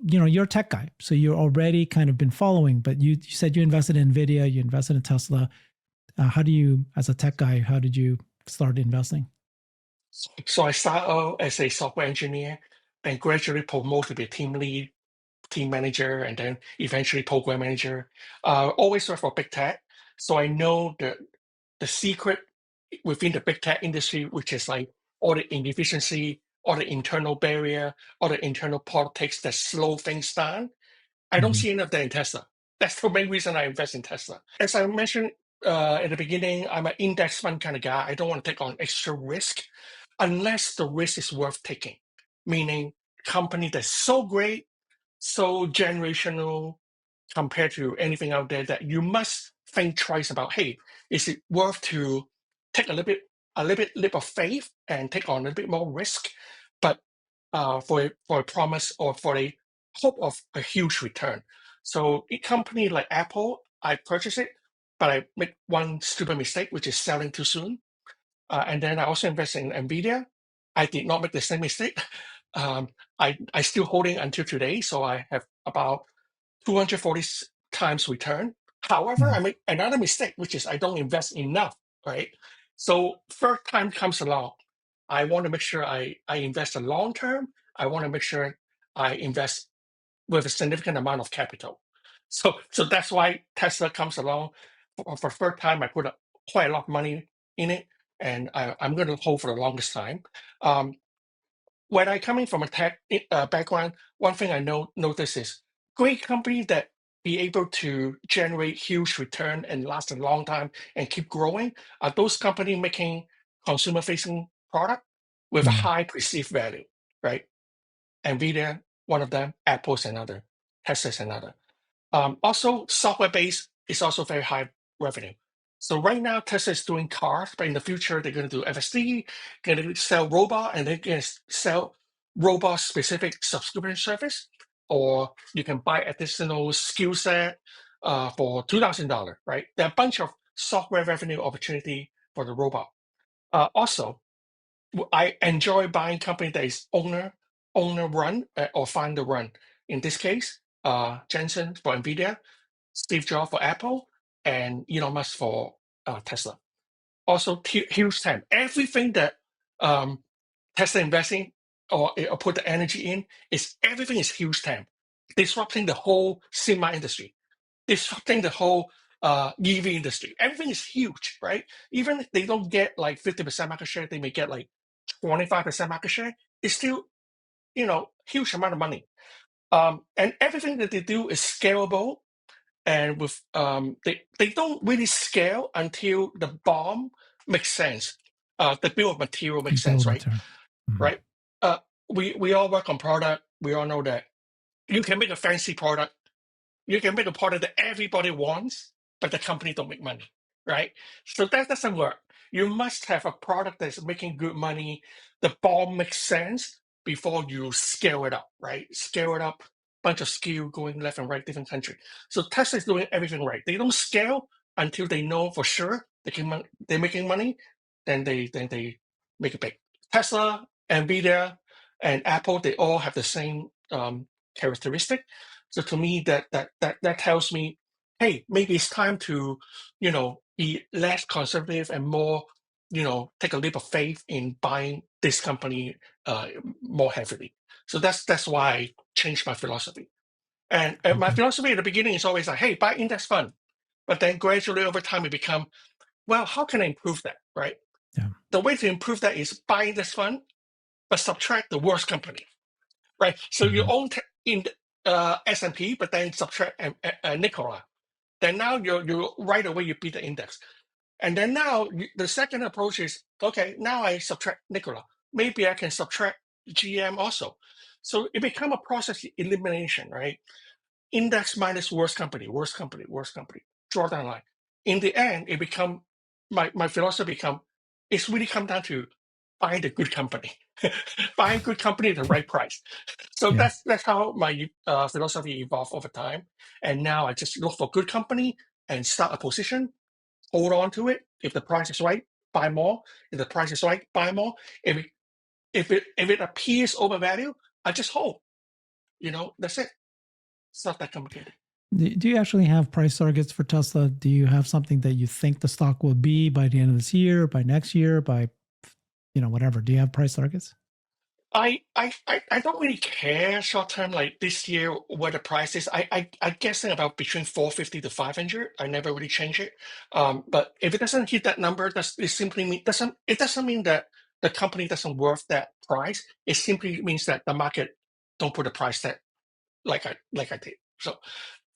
[SPEAKER 1] you're a tech guy, so you're already kind of been following. But you said you invested in Nvidia, you invested in Tesla. How do you, as a tech guy, how did you start investing?
[SPEAKER 2] So I started out as a software engineer, then gradually promoted to be a team lead, team manager, and then eventually program manager. Always work for big tech, so I know the secret within the big tech industry, which is like all the inefficiency, all the internal barrier, all the internal politics that slow things down. I don't
[SPEAKER 1] Mm-hmm.
[SPEAKER 2] see any of that in Tesla. That's the main reason I invest in Tesla. As I mentioned at the beginning, I'm an index fund kind of guy. I don't want to take on extra risk unless the risk is worth taking, meaning company that's so great, so generational compared to anything out there that you must think twice about, hey, is it worth to take a little bit leap of faith and take on a little bit more risk, but for a promise or for a hope of a huge return. So a company like Apple, I purchased it, but I make one stupid mistake, which is selling too soon. And then I also invested in Nvidia. I did not make the same mistake. I still holding until today, so I have about 240 times return. However,
[SPEAKER 1] Mm-hmm.
[SPEAKER 2] I make another mistake, which is I don't invest enough, right? So third time comes along. I want to make sure I invest a long term. I want to make sure I invest with a significant amount of capital. So that's why Tesla comes along. For third time, I put quite a lot of money in it, and I'm going to hold for the longest time. Um, when I coming from a tech background, one thing I notice is great company that be able to generate huge return and last a long time and keep growing are those company making consumer facing product with a
[SPEAKER 1] Mm-hmm.
[SPEAKER 2] high perceived value, right? Nvidia, one of them, Apple's another, Tesla's another. Also, software-based is also very high revenue. So right now, Tesla is doing cars, but in the future, they're going to do FSD, going to sell robot, and they're going to sell robot-specific subscription service, or you can buy additional skill set for $2,000, right? There are a bunch of software revenue opportunity for the robot. Also, I enjoy buying company that is owner run or founder run. In this case, Jensen for NVIDIA, Steve Jobs for Apple, and Elon Musk for Tesla. Also, huge TAM. Everything that Tesla investing or put the energy in everything is huge TAM, disrupting the whole semi industry, disrupting the whole EV industry. Everything is huge, right? Even if they don't get like 50% market share, they may get like 25% market share. It's still, huge amount of money. And everything that they do is scalable. And with they don't really scale until the BOM makes sense. The bill of material makes sense,
[SPEAKER 1] Build
[SPEAKER 2] right?
[SPEAKER 1] material. Mhm.
[SPEAKER 2] Right. We all work on product. We all know that you can make a fancy product. You can make a product that everybody wants, but the company don't make money, right? So that doesn't work. You must have a product that's making good money. The BOM makes sense before you scale it up, right? Scale it up, bunch of skill going left and right, different country. So Tesla is doing everything right. They don't scale until they know for sure they're making money. Then they make it big. Tesla, Nvidia, and Apple, they all have the same characteristic. So to me, that tells me, hey, maybe it's time to, be less conservative and more, take a leap of faith in buying this company more heavily. So that's why I changed my philosophy. And my
[SPEAKER 1] Okay.
[SPEAKER 2] philosophy at the beginning is always like, hey, buy index fund. But then gradually over time, it become, well, how can I improve that, right?
[SPEAKER 1] Yeah.
[SPEAKER 2] The way to improve that is buy index fund, but subtract the worst company, right? So you
[SPEAKER 1] Mhm.
[SPEAKER 2] own in S&P, but then subtract Nikola. Then now you right away you beat the index. And then now the second approach is, okay, now I subtract Nikola. Maybe I can subtract GM also. So it become a process elimination, right? Index minus worst company, worst company, worst company. Draw down line. In the end, it become my philosophy become it's really come down to buying the good company, buying good company at the right price. So
[SPEAKER 1] Yeah.
[SPEAKER 2] that's how my philosophy evolved over time. And now I just look for good company and start a position, hold on to it. If the price is right, buy more. If the price is right, buy more. If it appears overvalued, I just hold. That's it. It's not that complicated.
[SPEAKER 1] Do you actually have price targets for Tesla? Do you have something that you think the stock will be by the end of this year, by next year, by whatever? Do you have price targets?
[SPEAKER 2] I don't really care short term like this year what the price is. I guessing about between 450 to 500. I never really change it. But if it doesn't hit that number, it simply doesn't mean that the company doesn't worth that price. It simply means that the market don't put a price tag like I did. So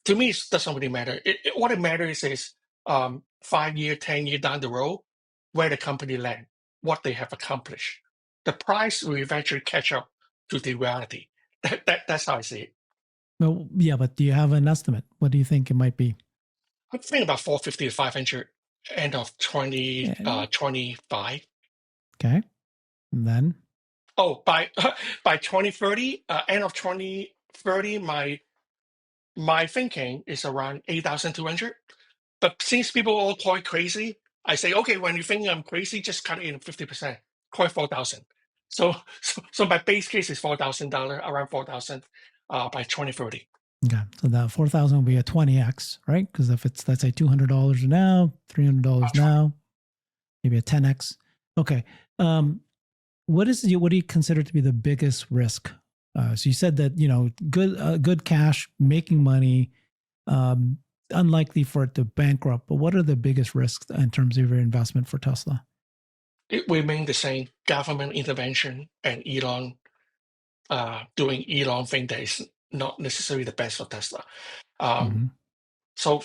[SPEAKER 2] to me, it doesn't really matter. What it matters is 5 year, 10 year down the road, where the company land, what they have accomplished. The price will eventually catch up to the reality. That's how I see it.
[SPEAKER 1] Well, yeah, but do you have an estimate? What do you think it might be?
[SPEAKER 2] I think about 450 to 500 end of
[SPEAKER 1] Yeah.
[SPEAKER 2] 2025.
[SPEAKER 1] Okay. And then,
[SPEAKER 2] Oh, by by 2030, end of 2030, my thinking is around 8,200. But since people all call it crazy, I say, okay, when you think I'm crazy, just cut it in 50%, call it 4,000. So my base case is $4,000, around 4,000 by 2030.
[SPEAKER 1] okay, so that 4,000 will be a 20x, right? Because if it's, let's say, $200 now, $300 now, maybe a 10x. Okay. What do you consider to be the biggest risk? So you said that good cash, making money, um, unlikely for it to bankrupt. But what are the biggest risks in terms of your investment for Tesla?
[SPEAKER 2] It remains the same government intervention and Elon doing Elon thing that is not necessarily the best for Tesla. Um,
[SPEAKER 1] Mm-hmm.
[SPEAKER 2] so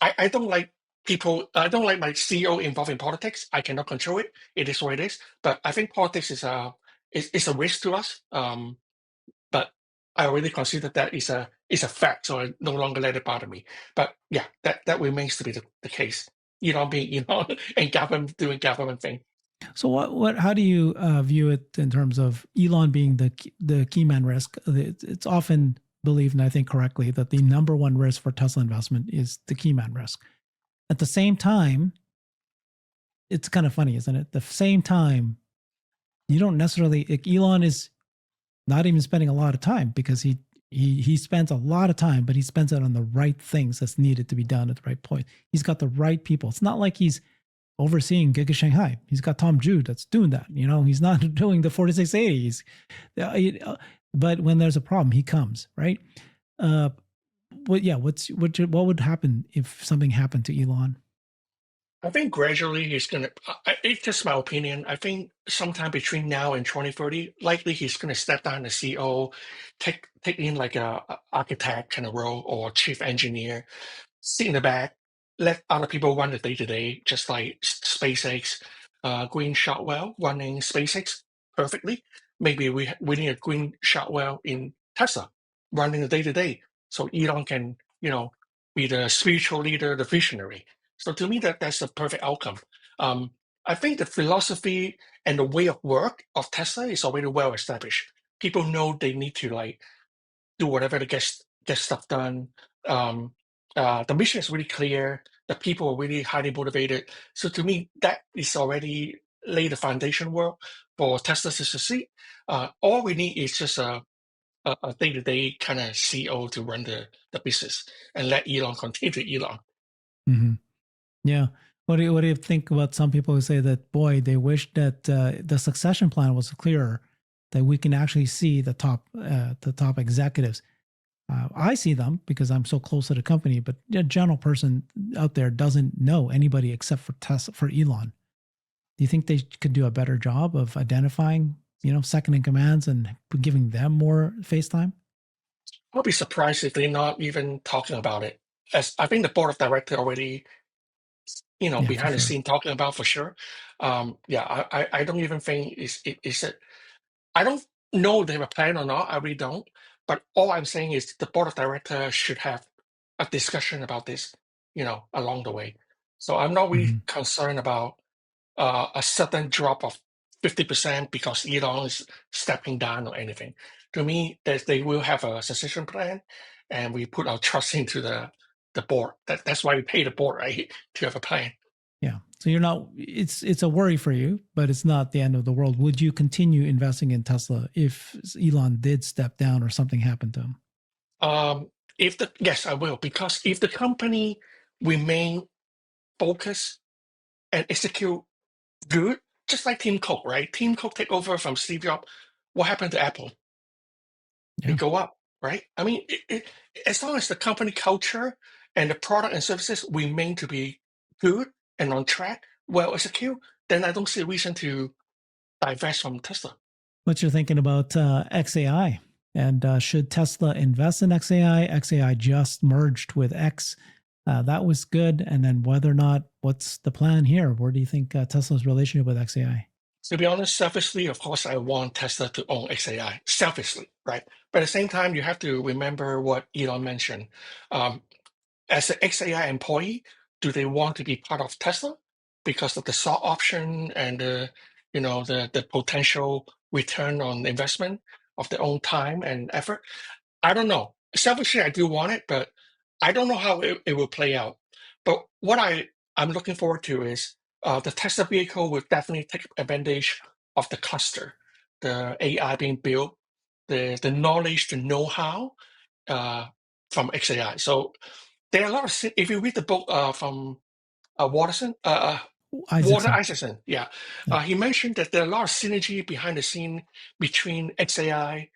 [SPEAKER 2] I don't like people. I don't like my CEO involved in politics. I cannot control it. It is what it is. But I think politics is a risk to us. But I already consider that is a fact, so I no longer let it bother me. But yeah, that remains to be the case. Being and government doing government thing.
[SPEAKER 1] So how do you view it in terms of Elon being the key man risk? It's often believed, and I think correctly, that the number one risk for Tesla investment is the key man risk. At the same time, it's kind of funny, isn't it? At the same time, you don't necessarily, Elon is not even spending a lot of time because He spends a lot of time, but he spends it on the right things that's needed to be done at the right point. He's got the right people. It's not like he's overseeing Giga Shanghai. He's got Tom Jude that's doing that. He's not doing the 4680. But when there's a problem, he comes, right? What would happen if something happened to Elon?
[SPEAKER 2] I think gradually he's gonna. It's just my opinion. I think sometime between now and 2030, likely he's gonna step down as CEO, take in like a architect kind of role or chief engineer, sit in the back, let other people run the day to day, just like SpaceX, Green Shotwell running SpaceX perfectly. Maybe we need a Green Shotwell in Tesla running the day to day, so Elon can be the spiritual leader, the visionary. So to me, that's a perfect outcome. Um, I think the philosophy and the way of work of Tesla is already well established. People know they need to like do whatever to get stuff done. Um, the mission is really clear. The people are really highly motivated. So to me, that is already laid the foundation work for Tesla to succeed. All we need is just a day-to-day kind of CEO to run the business and let Elon continue to Elon.
[SPEAKER 1] Mm-hmm. Yeah. What do you think about some people who say that, boy, they wish that the succession plan was clearer, that we can actually see the top executives. I see them because I'm so close to the company, but a general person out there doesn't know anybody except for for Elon. Do you think they could do a better job of identifying, second in commands and giving them more face time?
[SPEAKER 2] I'll be surprised if they're not even talking about it. As I think the board of directors already,
[SPEAKER 1] Yeah, for
[SPEAKER 2] behind the
[SPEAKER 1] sure.
[SPEAKER 2] scene talking about for sure. Yeah, I don't even think is it. I don't know if they have a plan or not. I really don't. But all I'm saying is the board of directors should have a discussion about this, along the way. So I'm not really
[SPEAKER 1] Hmm.
[SPEAKER 2] concerned about a sudden drop of 50% because Elon is stepping down or anything. To me, they will have a succession plan, and we put our trust into the board. That's why we pay the board, right, to have a plan.
[SPEAKER 1] Yeah. So you're not. It's a worry for you, but it's not the end of the world. Would you continue investing in Tesla if Elon did step down or something happened to him?
[SPEAKER 2] If the Yes, I will, because if the company remain focused and execute good, just like Tim Cook, right? Tim Cook take over from Steve Jobs. What happened to Apple? It
[SPEAKER 1] Yeah.
[SPEAKER 2] go up, right? I mean, as long as the company culture and the product and services remain to be good and on track, well executed, then I don't see a reason to divest from Tesla.
[SPEAKER 1] What you're thinking about XAI, and should Tesla invest in XAI? XAI just merged with X. That was good. And then whether or not, what's the plan here? Where do you think Tesla's relationship with XAI?
[SPEAKER 2] To be honest, selfishly, of course, I want Tesla to own XAI, selfishly, right? But at the same time, you have to remember what Elon mentioned. Um, as an XAI employee, do they want to be part of Tesla because of the stock option and the potential return on investment of their own time and effort? I don't know. Selfishly, I do want it, but I don't know how it will play out. But what I'm looking forward to is the Tesla vehicle will definitely take advantage of the cluster, the AI being built, the knowledge, the know-how uh, from XAI. So there are a lot of if you read the book from Watterson, Walter
[SPEAKER 1] Isaacson.
[SPEAKER 2] Isaacson, yeah,
[SPEAKER 1] Yeah.
[SPEAKER 2] he mentioned that there are a lot of synergy behind the scene between XAI,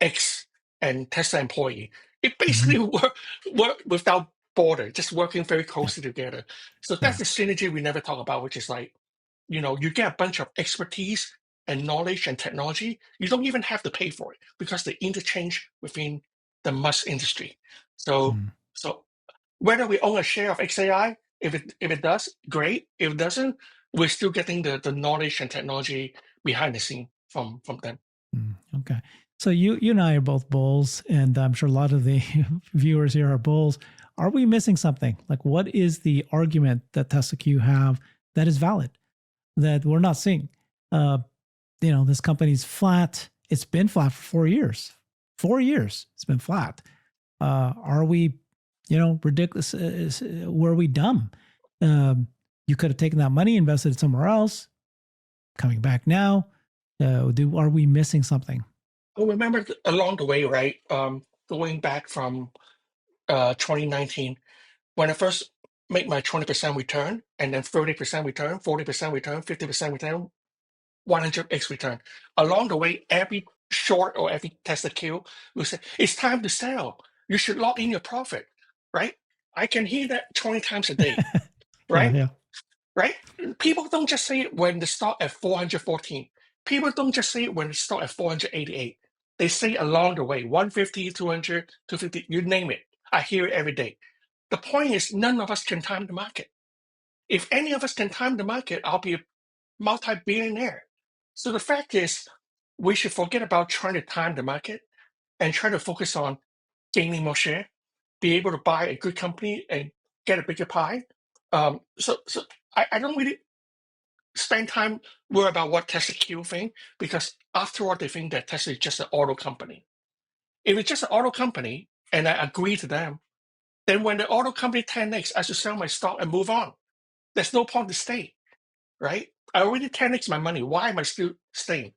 [SPEAKER 2] X, and Tesla employee. It
[SPEAKER 1] Hmm.
[SPEAKER 2] basically work without border, just working very
[SPEAKER 1] Yeah.
[SPEAKER 2] closely together. So that's
[SPEAKER 1] Yeah.
[SPEAKER 2] the synergy we never talk about, which is like, you get a bunch of expertise and knowledge and technology. You don't even have to pay for it because they interchange within the Musk industry. So,
[SPEAKER 1] Mm.
[SPEAKER 2] so whether we own a share of XAI, if it does, great. If it doesn't, we're still getting the knowledge and technology behind the scene from them.
[SPEAKER 1] Okay. So you and I are both bulls, and I'm sure a lot of the viewers here are bulls. Are we missing something? Like, what is the argument that Tesla Q have that is valid that we're not seeing? Uh, this company's flat. It's been flat for 4 years. 4 years, it's been flat. Are we, ridiculous? Were we dumb? You could have taken that money, invested it somewhere else. Coming back now, are we missing something?
[SPEAKER 2] Well, remember along the way, right? going back from 2019 when I first make my 20% return, and then 30% return, 40% return, 50% return, 100x return. Along the way, every short or every Tesla Q will say, it's time to sell. You should lock in your profit, right? I can hear that 20 times a day,
[SPEAKER 1] Yeah,
[SPEAKER 2] right?
[SPEAKER 1] yeah.
[SPEAKER 2] Right? People don't just say it when the stock at 414. People don't just say it when the stock at 488. They say along the way, 150, 200, 250, you name it. I hear it every day. The point is, none of us can time the market. If any of us can time the market, I'll be a multi-billionaire. So the fact is, we should forget about trying to time the market and try to focus on gaining more share, be able to buy a good company and get a bigger pie. So I don't really spend time worry about what Tesla Q think, because after all, they think that Tesla is just an auto company. If it's just an auto company and I agree to them, then when the auto company 10x, I should sell my stock and move on. There's no point to stay, right? I already 10x my money. Why am I still staying?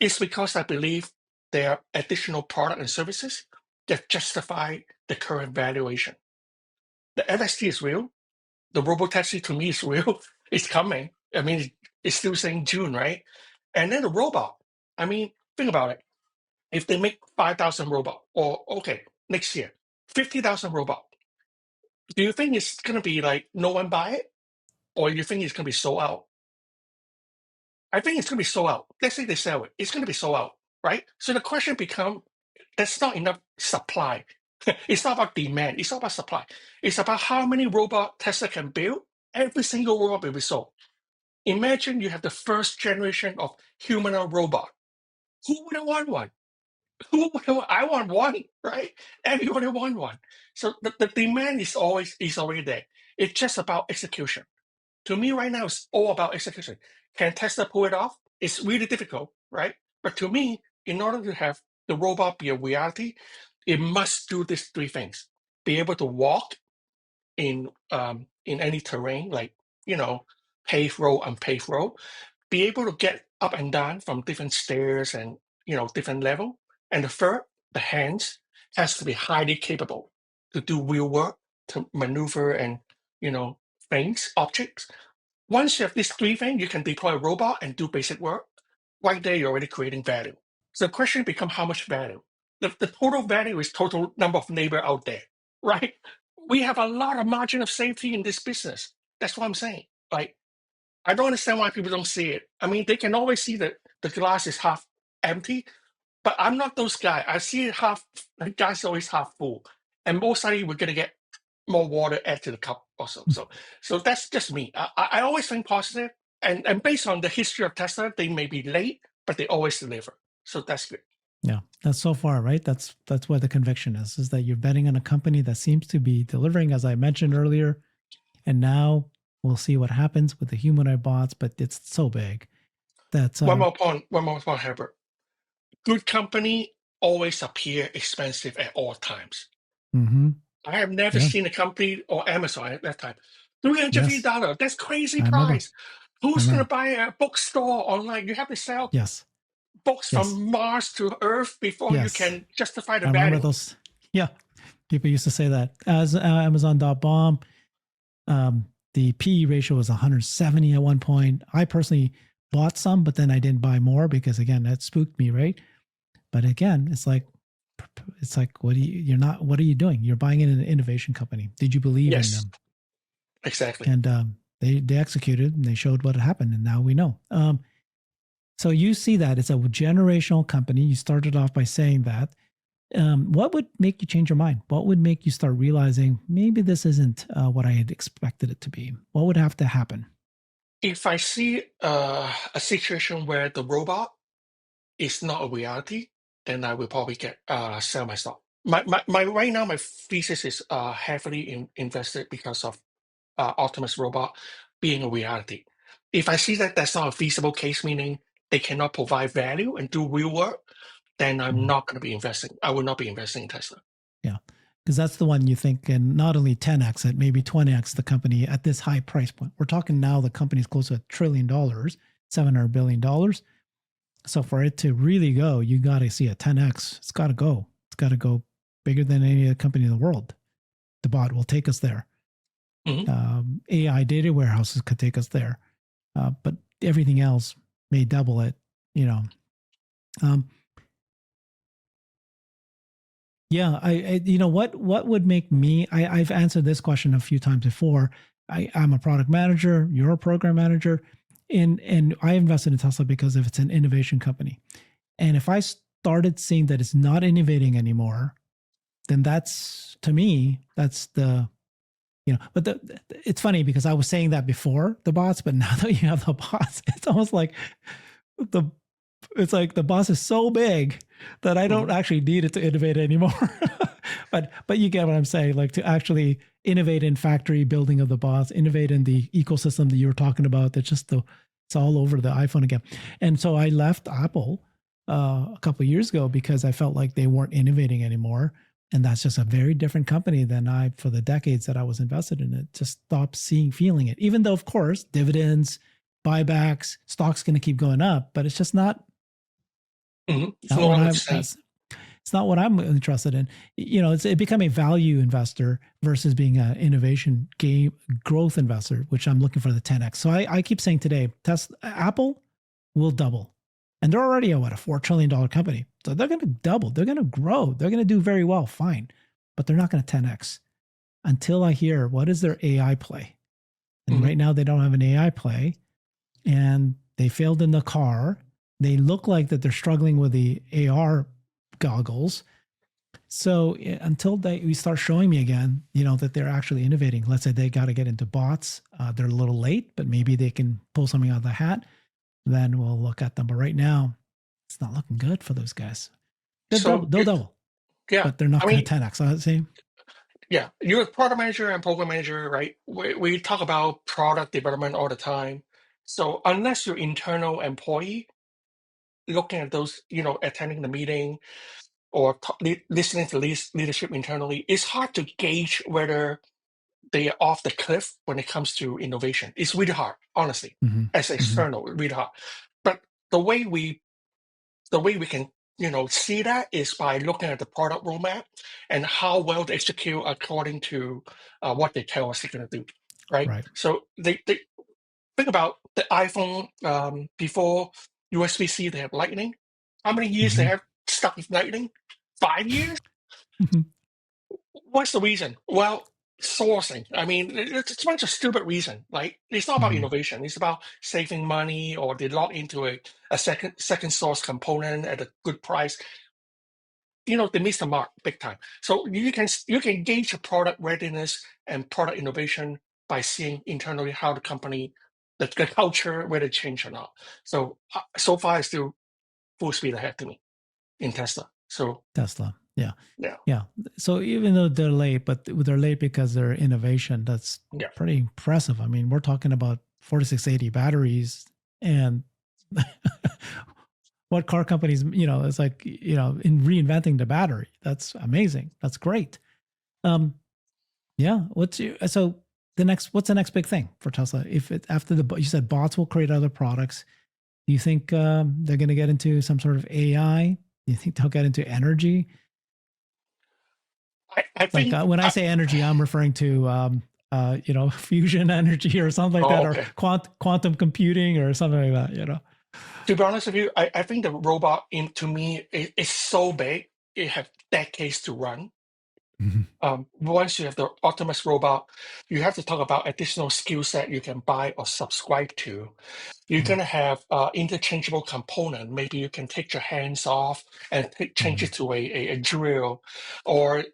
[SPEAKER 2] It's because I believe there are additional product and services that justify the current valuation. The FST is real. The robotaxi to me is real. It's coming. I mean, it's still saying June, right? And then the robot. I mean, think about it. If they make 5,000 robot, or okay, next year, 50,000 robot, do you think it's going to be like no one buy it? Or you think it's going to be sold out? I think it's going to be sold out. Let's say they sell it. It's going to be sold out, right? So the question becomes, there's not enough supply. It's not about demand. It's not about supply. It's about how many robot Tesla can build. Every single robot will be sold. Imagine you have the first generation of humanoid robot. Who wouldn't want one? Who wouldn't want? I want one, right? Everybody want one. So the demand is already there. It's just about execution. To me, right now, it's all about execution. Can Tesla pull it off? It's really difficult, right? But to me, in order to have the robot be a reality, it must do these three things: be able to walk in any terrain, like paved road, unpaved road, be able to get up and down from different stairs and different level. And the third, the hands has to be highly capable to do real work, to maneuver and things, objects. Once you have these three things, you can deploy a robot and do basic work. Right there, you're already creating value. So the question becomes how much value? The total value is total number of neighbor out there, right? We have a lot of margin of safety in this business. That's what I'm saying. Like, I don't understand why people don't see it. I mean, they can always see that the glass is half empty, but I'm not those guys. I see it the glass is always half full. And most likely we're gonna get more water add to the cup also. So that's just me. I always think positive, and based on the history of Tesla, they may be late, but they always deliver. So that's good.
[SPEAKER 1] Yeah, that's so far, right? That's what the conviction is that you're betting on a company that seems to be delivering, as I mentioned earlier. And now we'll see what happens with the humanoid bots, but it's so big. That's
[SPEAKER 2] One more point, Herbert. Good company always appear expensive at all times.
[SPEAKER 1] mm-hmm.
[SPEAKER 2] I have never
[SPEAKER 1] Yeah.
[SPEAKER 2] seen a company or Amazon at that time. $350.
[SPEAKER 1] Yes.
[SPEAKER 2] That's crazy
[SPEAKER 1] I remember.
[SPEAKER 2] price. Who's
[SPEAKER 1] I
[SPEAKER 2] gonna
[SPEAKER 1] remember.
[SPEAKER 2] buy a bookstore online? You have to sell
[SPEAKER 1] Yes.
[SPEAKER 2] books
[SPEAKER 1] Yes.
[SPEAKER 2] from Mars to Earth before you
[SPEAKER 1] Yes.
[SPEAKER 2] can justify the
[SPEAKER 1] I remember
[SPEAKER 2] value.
[SPEAKER 1] those. Yeah. People used to say that. As Amazon.bomb, the PE ratio was 170 at one point. I personally bought some, but then I didn't buy more because again, that spooked me, right? But again, it's like what are you doing? You're buying in an innovation company. Did you believe in
[SPEAKER 2] Yes,
[SPEAKER 1] them?
[SPEAKER 2] exactly.
[SPEAKER 1] And they executed and they showed what happened, and now we know. So you see that it's a generational company. You started off by saying that. What would make you change your mind? What would make you start realizing maybe this isn't what I had expected it to be? What would have to happen?
[SPEAKER 2] If I see a situation where the robot is not a reality, then I will probably sell my stock. My right now my thesis is heavily invested because of Optimus robot being a reality. If I see that that's not a feasible case, meaning they cannot provide value and do real work, then I'm not going to be investing. I will not be investing in Tesla.
[SPEAKER 1] Yeah, because that's the one you think can not only 10x it, maybe 20x the company at this high price point. We're talking now the company's close to $1 trillion, $700 billion. So for it to really go, you got to see a 10x. It's got to go. It's got to go bigger than any other company in the world. The bot will take us there.
[SPEAKER 2] Mhm.
[SPEAKER 1] AI data warehouses could take us there, but everything else may double it. You know, um, yeah. You know what would make me? I've answered this question a few times before. I'm a product manager. You're a program manager, and I invested in Tesla because if it's an innovation company, and if I started seeing that it's not innovating anymore, then that's to me that's the but it's funny because I was saying that before the bots, but now that you have the bots, it's almost like the it's like the boss is so big that I don't
[SPEAKER 2] Mhm.
[SPEAKER 1] actually need it to innovate anymore. but you get what I'm saying, like to actually innovate in factory building of the bots, innovate in the ecosystem that you were talking about. That's just it's all over the iPhone again. And so I left Apple a couple of years ago because I felt like they weren't innovating anymore. And that's just a very different company than for the decades that I was invested in it. Just stopped feeling it. Even though, of course, dividends, buybacks, stock's going to keep going up, but it's just
[SPEAKER 2] It's
[SPEAKER 1] not
[SPEAKER 2] no
[SPEAKER 1] what
[SPEAKER 2] longer the
[SPEAKER 1] I'm.
[SPEAKER 2] same.
[SPEAKER 1] It's not what I'm interested in. It become a value investor versus being an innovation game growth investor, which I'm looking for the 10x. So I keep saying today, Apple will double, and they're already a $4 trillion company. So they're going to double. They're going to grow. They're going to do very well, fine, but they're not going to 10x until I hear what is their AI play. And
[SPEAKER 2] Mhm.
[SPEAKER 1] right now they don't have an AI play, and they failed in the car. They look like that they're struggling with the AR goggles. So until we start showing me again, that they're actually innovating. Let's say they got to get into bots. They're a little late, but maybe they can pull something out of the hat. Then we'll look at them. But right now, it's not looking good for those guys. They'll double,
[SPEAKER 2] So
[SPEAKER 1] they'll double,
[SPEAKER 2] yeah,
[SPEAKER 1] but they're not
[SPEAKER 2] I
[SPEAKER 1] going to
[SPEAKER 2] mean,
[SPEAKER 1] 10x. I say,
[SPEAKER 2] yeah, you're a product manager and program manager, right? We talk about product development all the time. So unless you're internal employee looking at those, attending the meeting or listening to leadership internally, it's hard to gauge whether they are off the cliff when it comes to innovation. It's really hard, honestly,
[SPEAKER 1] mm-hmm,
[SPEAKER 2] as
[SPEAKER 1] mm-hmm,
[SPEAKER 2] external, really hard. But the way we can see that is by looking at the product roadmap and how well they execute according to what they tell us they're going to do, right?
[SPEAKER 1] right.
[SPEAKER 2] So they think about the iPhone before USB-C. They have Lightning. How many years they
[SPEAKER 1] Mm-hmm,
[SPEAKER 2] have stuck with Lightning? 5 years.
[SPEAKER 1] mm-hmm,
[SPEAKER 2] What's the reason? Well, sourcing. I mean, it's a bunch of stupid reason. Like it's not about
[SPEAKER 1] mm-hmm.
[SPEAKER 2] innovation. It's about saving money, or they log into a second source component at a good price. They miss the mark big time. So you can gauge the product readiness and product innovation by seeing internally how the company, the culture, whether it change or not. So far, it's still full speed ahead to me in Tesla. So
[SPEAKER 1] Tesla. Yeah.
[SPEAKER 2] yeah,
[SPEAKER 1] Yeah. So even though they're late, but they're late because they're innovation, that's
[SPEAKER 2] yeah.
[SPEAKER 1] pretty impressive. I mean, we're talking about 4680 batteries and what car companies, it's like, in reinventing the battery. That's amazing. That's great. Um, yeah. What's the next big thing for Tesla? If it after you said bots will create other products, do you think they're going to get into some sort of AI? Do you think they'll get into energy?
[SPEAKER 2] I
[SPEAKER 1] Like
[SPEAKER 2] think.
[SPEAKER 1] when I say energy, I'm referring to fusion energy or something like
[SPEAKER 2] Oh,
[SPEAKER 1] that, or
[SPEAKER 2] okay.
[SPEAKER 1] quantum computing or something like that.
[SPEAKER 2] To be honest with you, I think the robot to me is so big. It have decades to run.
[SPEAKER 1] Mhm.
[SPEAKER 2] Once you have the Optimus robot, you have to talk about additional skill set you can buy or subscribe to. You're
[SPEAKER 1] Mhm.
[SPEAKER 2] gonna have interchangeable component. Maybe you can take your hands off and change
[SPEAKER 1] Mhm.
[SPEAKER 2] it to a drill, or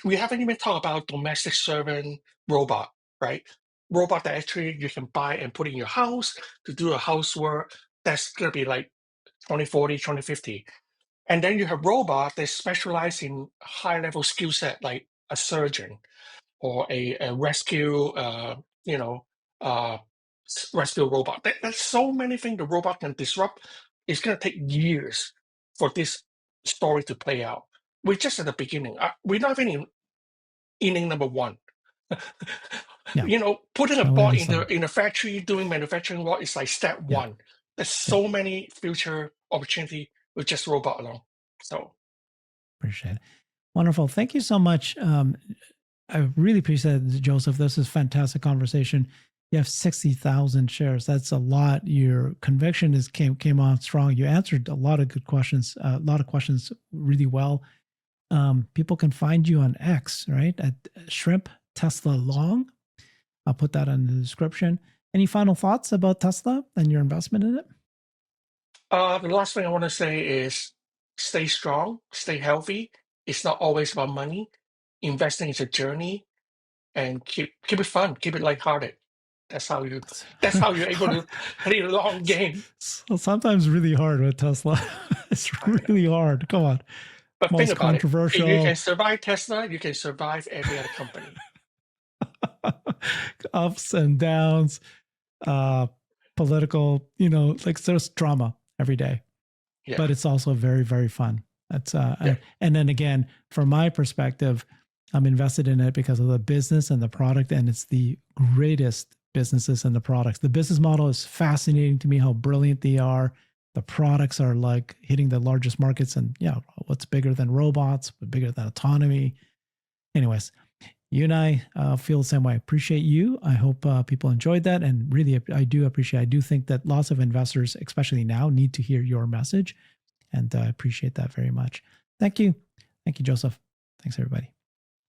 [SPEAKER 2] we haven't even talked about domestic servant robot, right? Robot that actually you can buy and put in your house to do a housework. That's gonna be like 2040, 2050. And then you have robot that specialize in high level skill set, like a surgeon or a rescue, you know, uh, rescue robot. There's so many things the robot can disrupt. It's going to take years for this story to play out. We're just at the beginning. We're not even in inning number one.
[SPEAKER 1] Yeah,
[SPEAKER 2] Putting a
[SPEAKER 1] no, we
[SPEAKER 2] bot
[SPEAKER 1] haven't
[SPEAKER 2] in the
[SPEAKER 1] started.
[SPEAKER 2] in a factory doing manufacturing work is like step
[SPEAKER 1] Yeah,
[SPEAKER 2] one. There's
[SPEAKER 1] yeah,
[SPEAKER 2] so many future opportunity with just robot alone. So
[SPEAKER 1] appreciate it. Wonderful. Thank you so much. I really appreciate it, Joseph. This is fantastic conversation. You have 60,000 shares. That's a lot. Your conviction came on strong. You answered a lot of good questions, a lot of questions really well. People can find you on X, right? At Shrimp Tesla Long. I'll put that in the description. Any final thoughts about Tesla and your investment in it?
[SPEAKER 2] The last thing I want to say is stay strong, stay healthy. It's not always about money. Investing is a journey, and keep it fun, keep it lighthearted. That's how you're able to play a long game.
[SPEAKER 1] So sometimes really hard with Tesla. It's really hard. Come on.
[SPEAKER 2] But think
[SPEAKER 1] Most
[SPEAKER 2] about it. If
[SPEAKER 1] controversial.
[SPEAKER 2] you can survive Tesla, you can survive every other company.
[SPEAKER 1] Ups and downs, political, like there's drama every day,
[SPEAKER 2] Yeah.
[SPEAKER 1] but it's also very, very fun. That's
[SPEAKER 2] Yeah.
[SPEAKER 1] and then again, from my perspective, I'm invested in it because of the business and the product, and it's the greatest businesses and the products. The business model is fascinating to me, how brilliant they are. The products are like hitting the largest markets, and what's bigger than robots, but bigger than autonomy. Anyways, you and I feel the same way. I appreciate you. I hope people enjoyed that. And really, I do think that lots of investors, especially now, need to hear your message. And I appreciate that very much. Thank you. Thank you, Joseph. Thanks, everybody.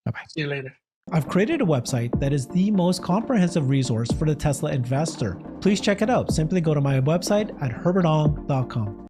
[SPEAKER 1] Bye-bye.
[SPEAKER 2] See you later.
[SPEAKER 1] I've created a website that is the most comprehensive resource for the Tesla investor. Please check it out. Simply go to my website at herbertong.com.